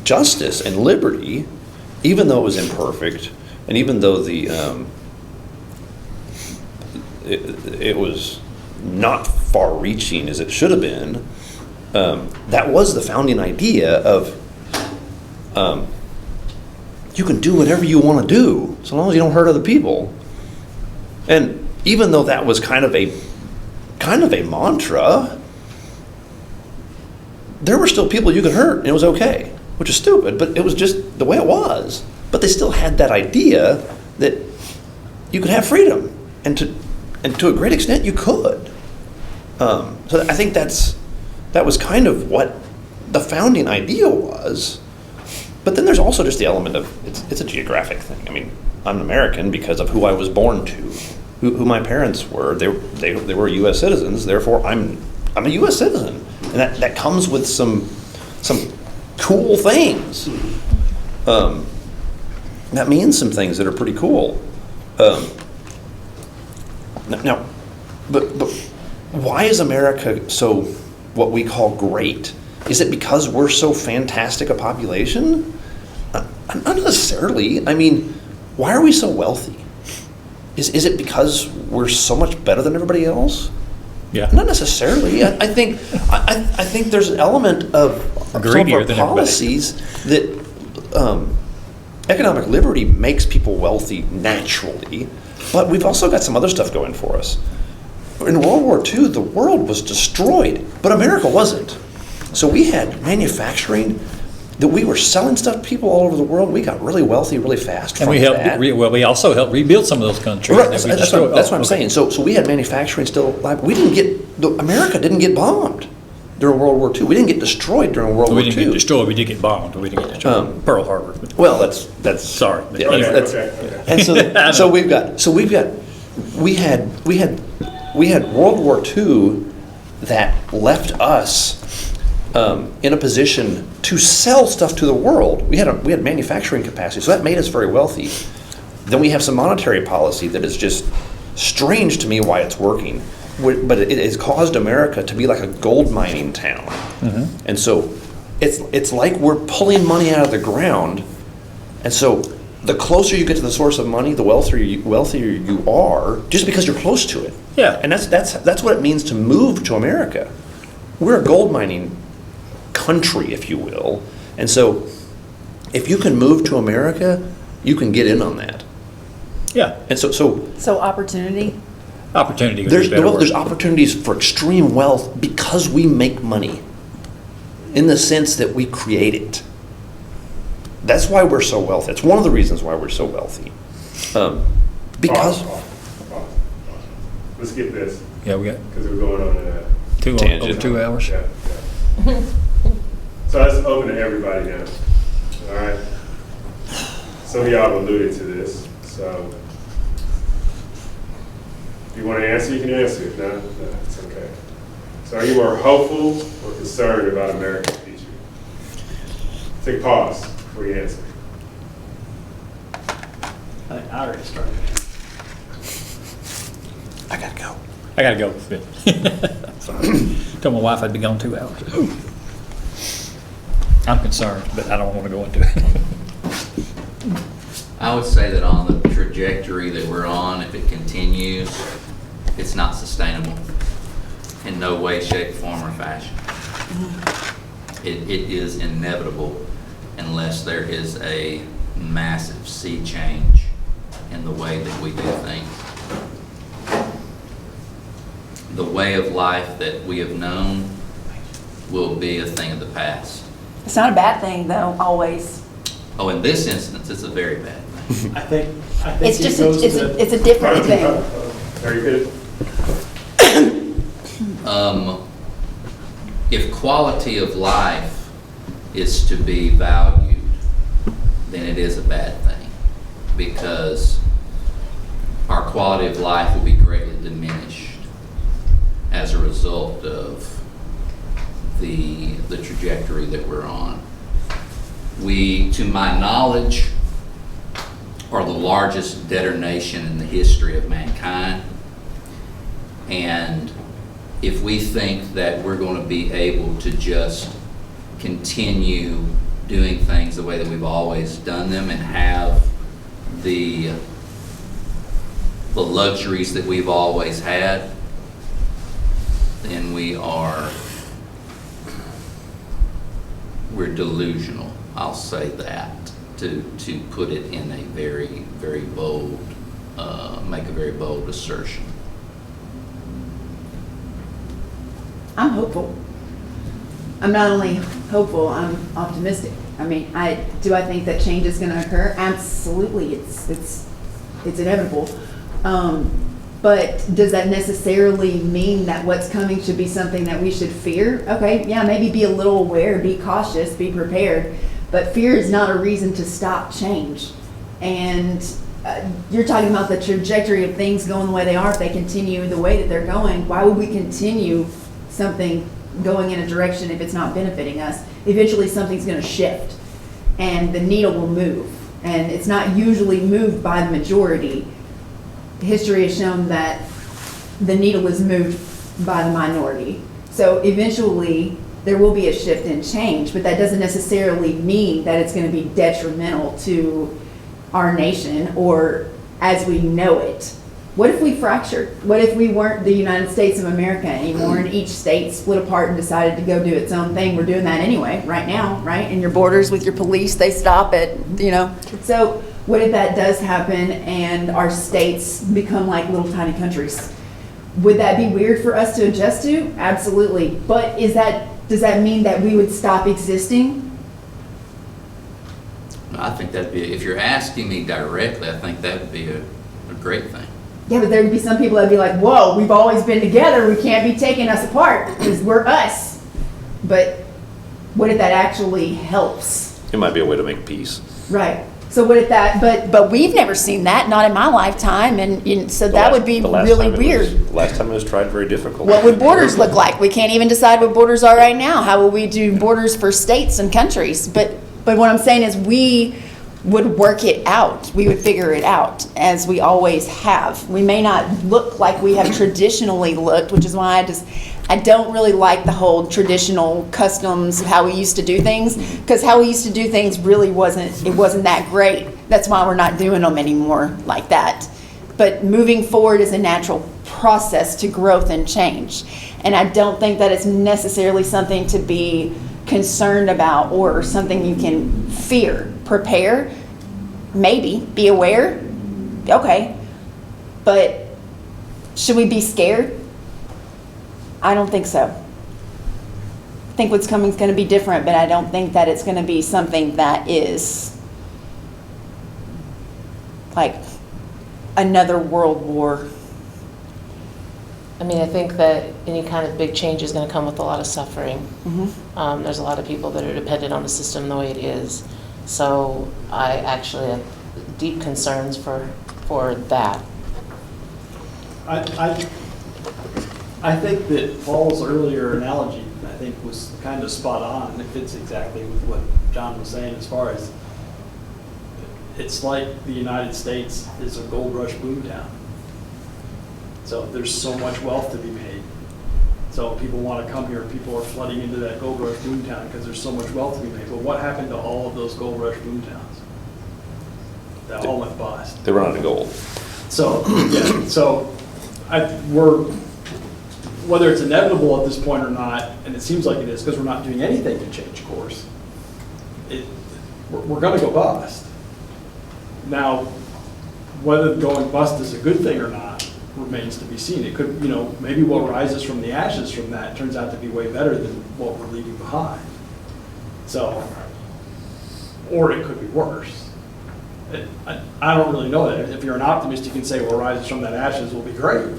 justice and liberty, even though it was imperfect. And even though it was not far-reaching as it should have been, that was the founding idea of you can do whatever you want to do so long as you don't hurt other people. And even though that was kind of a mantra, there were still people you could hurt and it was okay, which is stupid, but it was just the way it was. But they still had that idea that you could have freedom, and to a great extent you could. So I think that was kind of what the founding idea was. But then there's also just the element of it's a geographic thing. I mean, I'm an American because of who I was born to, who my parents were. They were U.S. citizens. Therefore, I'm a U.S. citizen, and that comes with some cool things. That means some things that are pretty cool. Now, but why is America so what we call great? Is it because we're so fantastic a population? Not necessarily. I mean, why are we so wealthy? Is it because we're so much better than everybody else? Yeah. Not necessarily. I think there's an element of some of our policies that economic liberty makes people wealthy naturally, but we've also got some other stuff going for us. In World War II, the world was destroyed, but America wasn't. So we had manufacturing that we were selling stuff to people all over the world. We got really wealthy really fast And from we helped, that. we also helped rebuild some of those countries. Right, that we that's destroyed. what I'm Okay. saying. So we had manufacturing still alive. We didn't get, America didn't get bombed during World War II. We didn't get destroyed during World War II. We didn't get destroyed, we did get bombed, we didn't get destroyed. Pearl Harbor. Well, that's Sorry. Yeah, Okay. that's- And so we had World War II that left us in a position to sell stuff to the world. We had manufacturing capacity, so that made us very wealthy. Then we have some monetary policy that is just strange to me why it's working, but it has caused America to be like a gold mining town. And so it's like we're pulling money out of the ground, and so the closer you get to the source of money, the wealthier you are, just because you're close to it. Yeah. And that's what it means to move to America. We're a gold mining country, if you will. And so if you can move to America, you can get in on that. Yeah, And So opportunity? opportunity would be a better word. there's opportunities for extreme wealth because we make money in the sense that we create it. That's why we're so wealthy. It's one of the reasons why we're so wealthy. Because Pause. Let's get this, Yeah, we got because we're going on to that. over 2 hours. Yeah. So that's open to everybody now, all right? Some of y'all have alluded to this, so if you want to answer, you can answer. If not, no, it's okay. So are you more hopeful or concerned about America's future? Take a pause before you answer. I already started. I gotta go. I gotta go. Sorry. Told my wife I'd be gone 2 hours. I'm concerned, but I don't want to go into it. I would say that on the trajectory that we're on, if it continues, it's not sustainable in no way, shape, form, or fashion. It is inevitable unless there is a massive sea change in the way that we do things. The way of life that we have known will be a thing of the past. It's not a bad thing, though, always. Oh, in this instance, it's a very bad thing. I think It's it just, goes it's to- a different thing. Are you good? If quality of life is to be valued, then it is a bad thing, because our quality of life will be greatly diminished as a result of the trajectory that we're on. We, to my knowledge, are the largest debtor nation in the history of mankind. And if we think that we're going to be able to just continue doing things the way that we've always done them and have the luxuries that we've always had, then we're delusional. I'll say that, to put it in a very, very bold, make a very bold assertion. I'm hopeful. I'm not only hopeful, I'm optimistic. I mean, do I think that change is going to occur? Absolutely, it's inevitable. But does that necessarily mean that what's coming should be something that we should fear? Okay, yeah, maybe be a little aware, be cautious, be prepared. But fear is not a reason to stop change. And you're talking about the trajectory of things going the way they are. If they continue the way that they're going, why would we continue something going in a direction if it's not benefiting us? Eventually something's going to shift and the needle will move. And it's not usually moved by the majority. History has shown that the needle is moved by the minority. So eventually there will be a shift and change, but that doesn't necessarily mean that it's going to be detrimental to our nation or as we know it. What if we fractured? What if we weren't the United States of America anymore and each state split apart and decided to go do its own thing? We're doing that anyway, right now, right? And your borders with your police, they stop it, So what if that does happen and our states become like little tiny countries? Would that be weird for us to adjust to? Absolutely. But does that mean that we would stop existing? I think that'd be, if you're asking me directly, I think that would be a great thing. Yeah, but there would be some people that'd be like, whoa, we've always been together, we can't be taking us apart, because we're us. But what if that actually helps? It might be a way to make peace. Right. So what if that, but we've never seen that, not in my lifetime, and so that would be really weird. Last time it was tried, very difficult. What would borders look like? We can't even decide what borders are right now. How will we do borders for states and countries? But what I'm saying is we would work it out. We would figure it out, as we always have. We may not look like we have traditionally looked, which is why I don't really like the whole traditional customs of how we used to do things, because how we used to do things really wasn't that great. That's why we're not doing them anymore like that. But moving forward is a natural process to growth and change. And I don't think that it's necessarily something to be concerned about or something you can fear. Prepare, maybe, be aware, okay. But should we be scared? I don't think so. I think what's coming is going to be different, but I don't think that it's going to be something that is like another world war. I mean, I think that any kind of big change is going to come with a lot of suffering. Mm-hmm. There's a lot of people that are dependent on the system the way it is. So I actually have deep concerns for that. I think that Paul's earlier analogy, I think, was kind of spot on. It fits exactly with what John was saying, as far as it's like the United States is a gold rush boomtown. So there's so much wealth to be made. So people want to come here. People are flooding into that gold rush boomtown because there's so much wealth to be made. But what happened to all of those gold rush boomtowns? They all went bust. They run out of gold. So, yeah, so we're, whether it's inevitable at this point or not, and it seems like it is because we're not doing anything to change course, we're going to go bust. Now, whether going bust is a good thing or not remains to be seen. It could, maybe what rises from the ashes from that turns out to be way better than what we're leaving behind. So, or it could be worse. I don't really know that. If you're an optimist, you can say what rises from that ashes will be great.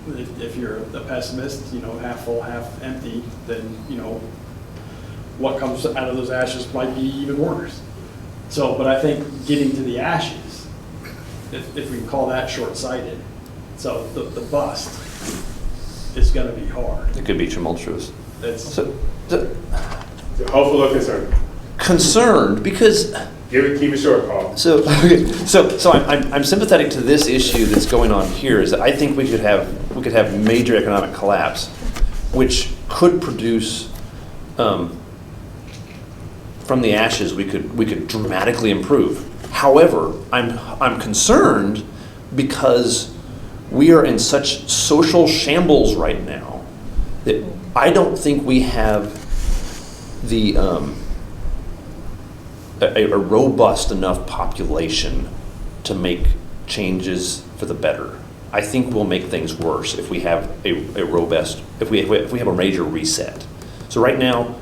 If you're a pessimist, half full, half empty, then, what comes out of those ashes might be even worse. So, but I think getting to the ashes, if we can call that short-sighted, so the bust is going to be hard. It could be tumultuous. Hopeful or concerned? Concerned, because... Keep it short, Paul. So I'm sympathetic to this issue that's going on here. Is that I think we could have major economic collapse, which could produce from the ashes we could dramatically improve. However, I'm concerned because we are in such social shambles right now that I don't think we have the a robust enough population to make changes for the better. I think we'll make things worse if we have a robust, if we have a major reset. So right now,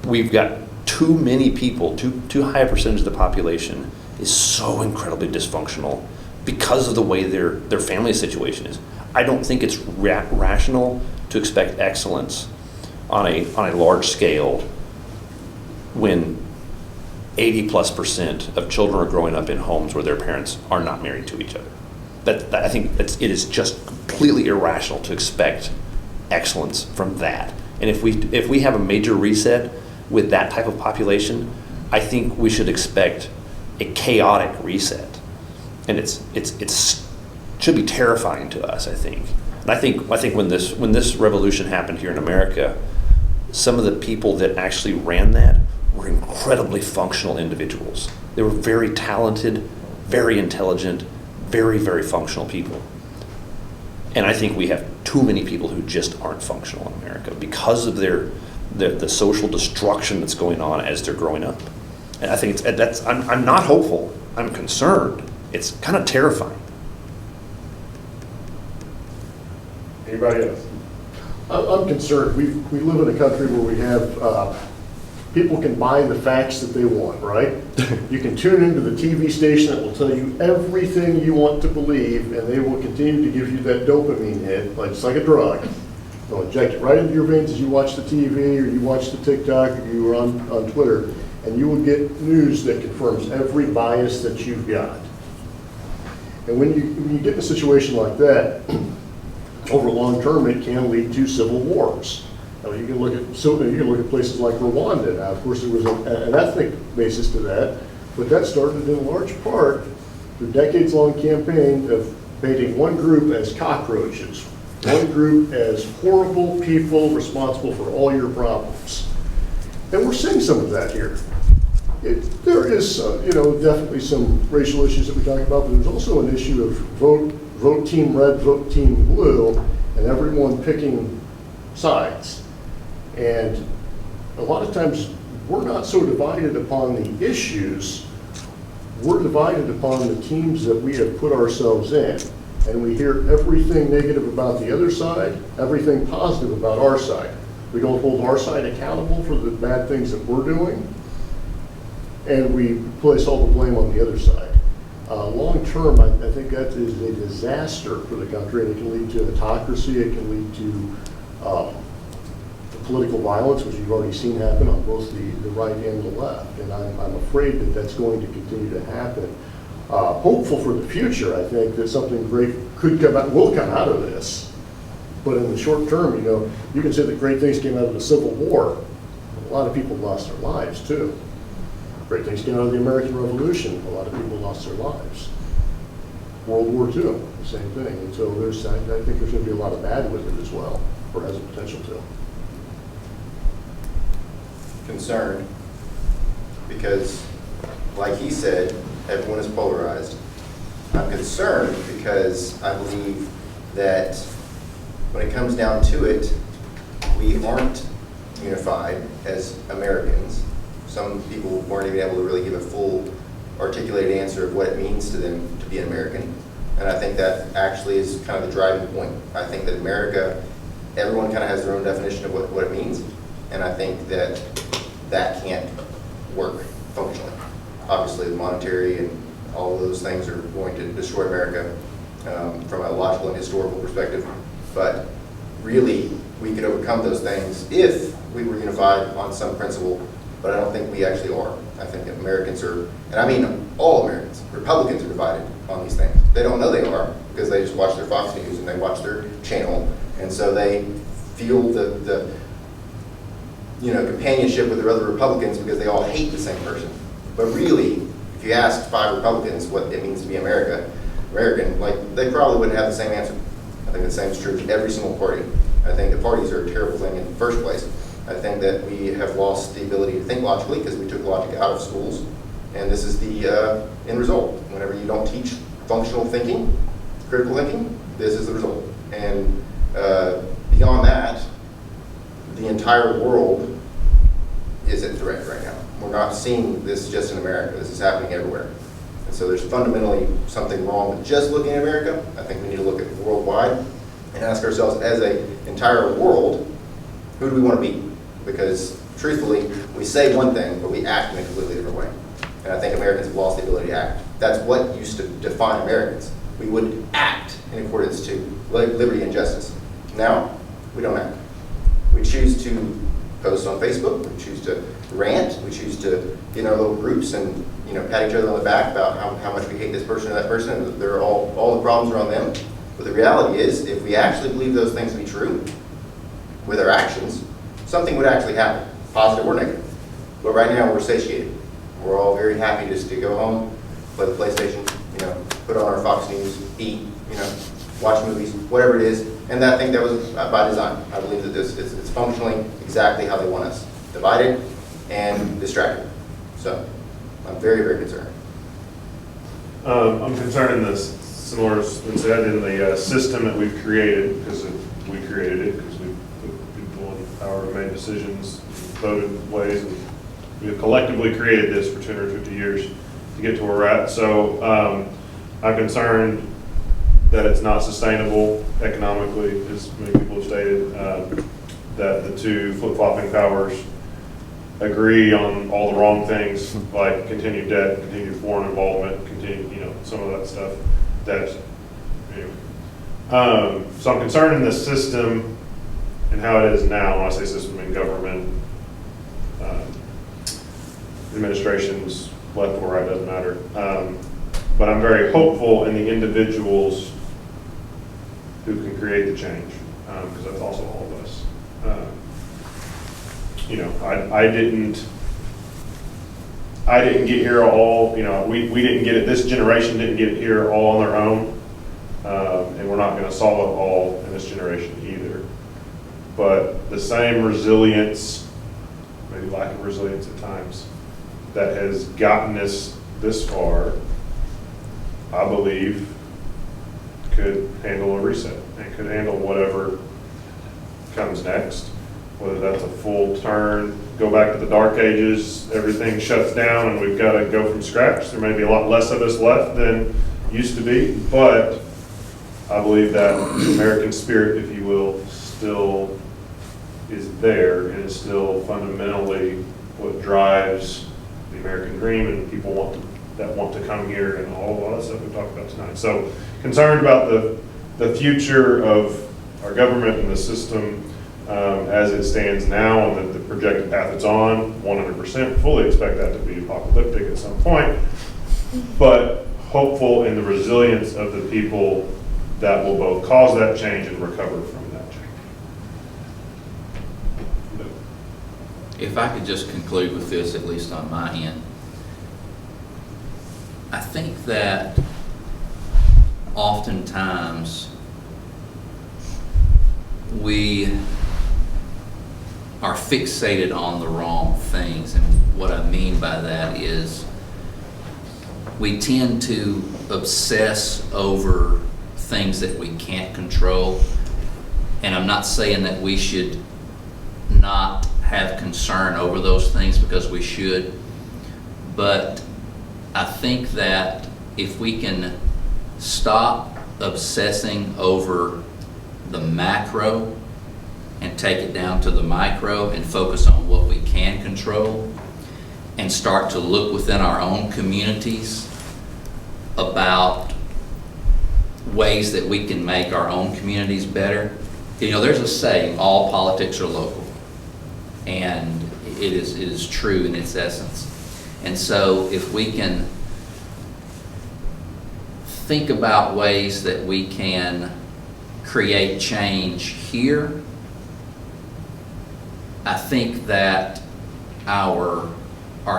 we've got too many people, too high a percentage of the population is so incredibly dysfunctional because of the way their family situation is. I don't think it's rational to expect excellence on a large scale when 80+% of children are growing up in homes where their parents are not married to each other. I think it is just completely irrational to expect excellence from that. And if we have a major reset with that type of population, I think we should expect a chaotic reset, and it should be terrifying to us. I think, and I think when this revolution happened here in America, some of the people that actually ran that were incredibly functional individuals. They were very talented, very intelligent, very, very functional people. And I think we have too many people who just aren't functional in America because of the social destruction that's going on as they're growing up. And I think I'm not hopeful. I'm concerned. It's kind of terrifying. Anybody else? I'm concerned. We live in a country where we have people can buy the facts that they want, right? You can tune into the TV station that will tell you everything you want to believe, and they will continue to give you that dopamine hit, like it's like a drug. They'll inject it right into your veins as you watch the TV, or you watch the TikTok, or you are on Twitter, and you will get news that confirms every bias that you've got. And when you get in a situation like that, over long term, it can lead to civil wars. Now, you can look at places like Rwanda. Now, of course, there was an ethnic basis to that, but that started in large part through decades-long campaign of painting one group as cockroaches, one group as horrible people responsible for all your problems. And we're seeing some of that here. There is, definitely some racial issues that we talk about, but there's also an issue of vote team red, vote team blue, and everyone picking sides. And a lot of times, we're not so divided upon the issues, we're divided upon the teams that we have put ourselves in. And we hear everything negative about the other side, everything positive about our side. We don't hold our side accountable for the bad things that we're doing, and we place all the blame on the other side. Long term, I think that is a disaster for the country, and it can lead to autocracy, it can lead to political violence, which you've already seen happen on both the right and the left. And I'm afraid that that's going to continue to happen. Hopeful for the future, I think that something great will come out of this. But in the short term, you can say that great things came out of the Civil War. A lot of people lost their lives too. Great things came out of the American Revolution. A lot of people lost their lives. World War II, the same thing. And so I think there's going to be a lot of bad with it as well, or has the potential to. Concerned because, like he said, everyone is polarized. I'm concerned because I believe that when it comes down to it, we aren't unified as Americans. Some people weren't even able to really give a full articulated answer of what it means to them to be an American. And I think that actually is kind of the driving point. I think that America, everyone kind of has their own definition of what it means. And I think that that can't work functionally. Obviously, the monetary and all of those things are going to destroy America from a logical and historical perspective. But really, we could overcome those things if we were unified on some principle, but I don't think we actually are. I think that Americans are, and I mean all Americans, Republicans are divided on these things. They don't know they are because they just watch their Fox News and they watch their channel, and so they feel the companionship with their other Republicans because they all hate the same person. But really, if you ask 5 Republicans what it means to be American, they probably wouldn't have the same answer. I think the same is true of every single party. I think the parties are a terrible thing in the first place. I think that we have lost the ability to think logically because we took logic out of schools. And this is the end result. Whenever you don't teach functional thinking, critical thinking, this is the result. And beyond that, the entire world is at threat right now. We're not seeing this just in America. This is happening everywhere. And so there's fundamentally something wrong with just looking at America. I think we need to look at worldwide and ask ourselves, as an entire world, who do we want to be? Because truthfully, we say one thing, but we act in a completely different way. And I think Americans have lost the ability to act. That's what used to define Americans. We would act in accordance to liberty and justice. Now, we don't act. We choose to post on Facebook, we choose to rant, we choose to get in our little groups and pat each other on the back about how much we hate this person or that person, and they're all the problems are on them. But the reality is, if we actually believe those things to be true with our actions, something would actually happen, positive or negative. But right now we're satiated. We're all very happy just to go home, play the PlayStation, put on our Fox News, eat, watch movies, whatever it is. And I think that was by design. I believe that it's functionally exactly how they want us, divided and distracted. So I'm very, very concerned. I'm concerned in this, similar as been said, in the system that we've created, because we created it, because we put people in power and made decisions, voted ways, and we have collectively created this for 10 or 50 years to get to where we're at. So I'm concerned that it's not sustainable economically, as many people have stated, that the two flip-flopping powers agree on all the wrong things, like continued debt, continued foreign involvement, continued, some of that stuff. That's, anyway. So I'm concerned in the system and how it is now. When I say system, in government, administrations, left or right, doesn't matter. But I'm very hopeful in the individuals who can create the change, because that's also all of us. I didn't get here all, we didn't get it, this generation didn't get it here all on their own, and we're not going to solve it all in this generation either. But the same resilience, maybe lack of resilience at times, that has gotten us this far, I believe, could handle a reset and could handle whatever comes next, whether that's a full turn, go back to the dark ages, everything shuts down and we've got to go from scratch. There may be a lot less of us left than used to be, but I believe that American spirit, if you will, still is there and is still fundamentally what drives the American dream and people that want to come here and all of us that we talked about tonight. So concerned about the future of our government and the system as it stands now and the projected path it's on, 100%, fully expect that to be apocalyptic at some point, but hopeful in the resilience of the people that will both cause that change and recover from that change. If I could just conclude with this, at least on my end, I think that oftentimes we are fixated on the wrong things. And what I mean by that is we tend to obsess over things that we can't control. And I'm not saying that we should not have concern over those things, because we should. But I think that if we can stop obsessing over the macro and take it down to the micro and focus on what we can control and start to look within our own communities about ways that we can make our own communities better. There's a saying, all politics are local, and it is true in its essence. And so if we can think about ways that we can create change here, I think that our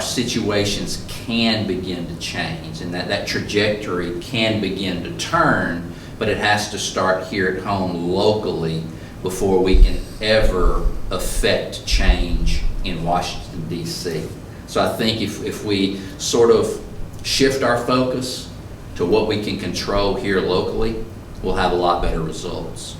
situations can begin to change, and that trajectory can begin to turn, but it has to start here at home locally before we can ever affect change in Washington, D.C. So I think if we sort of shift our focus to what we can control here locally, we'll have a lot better results.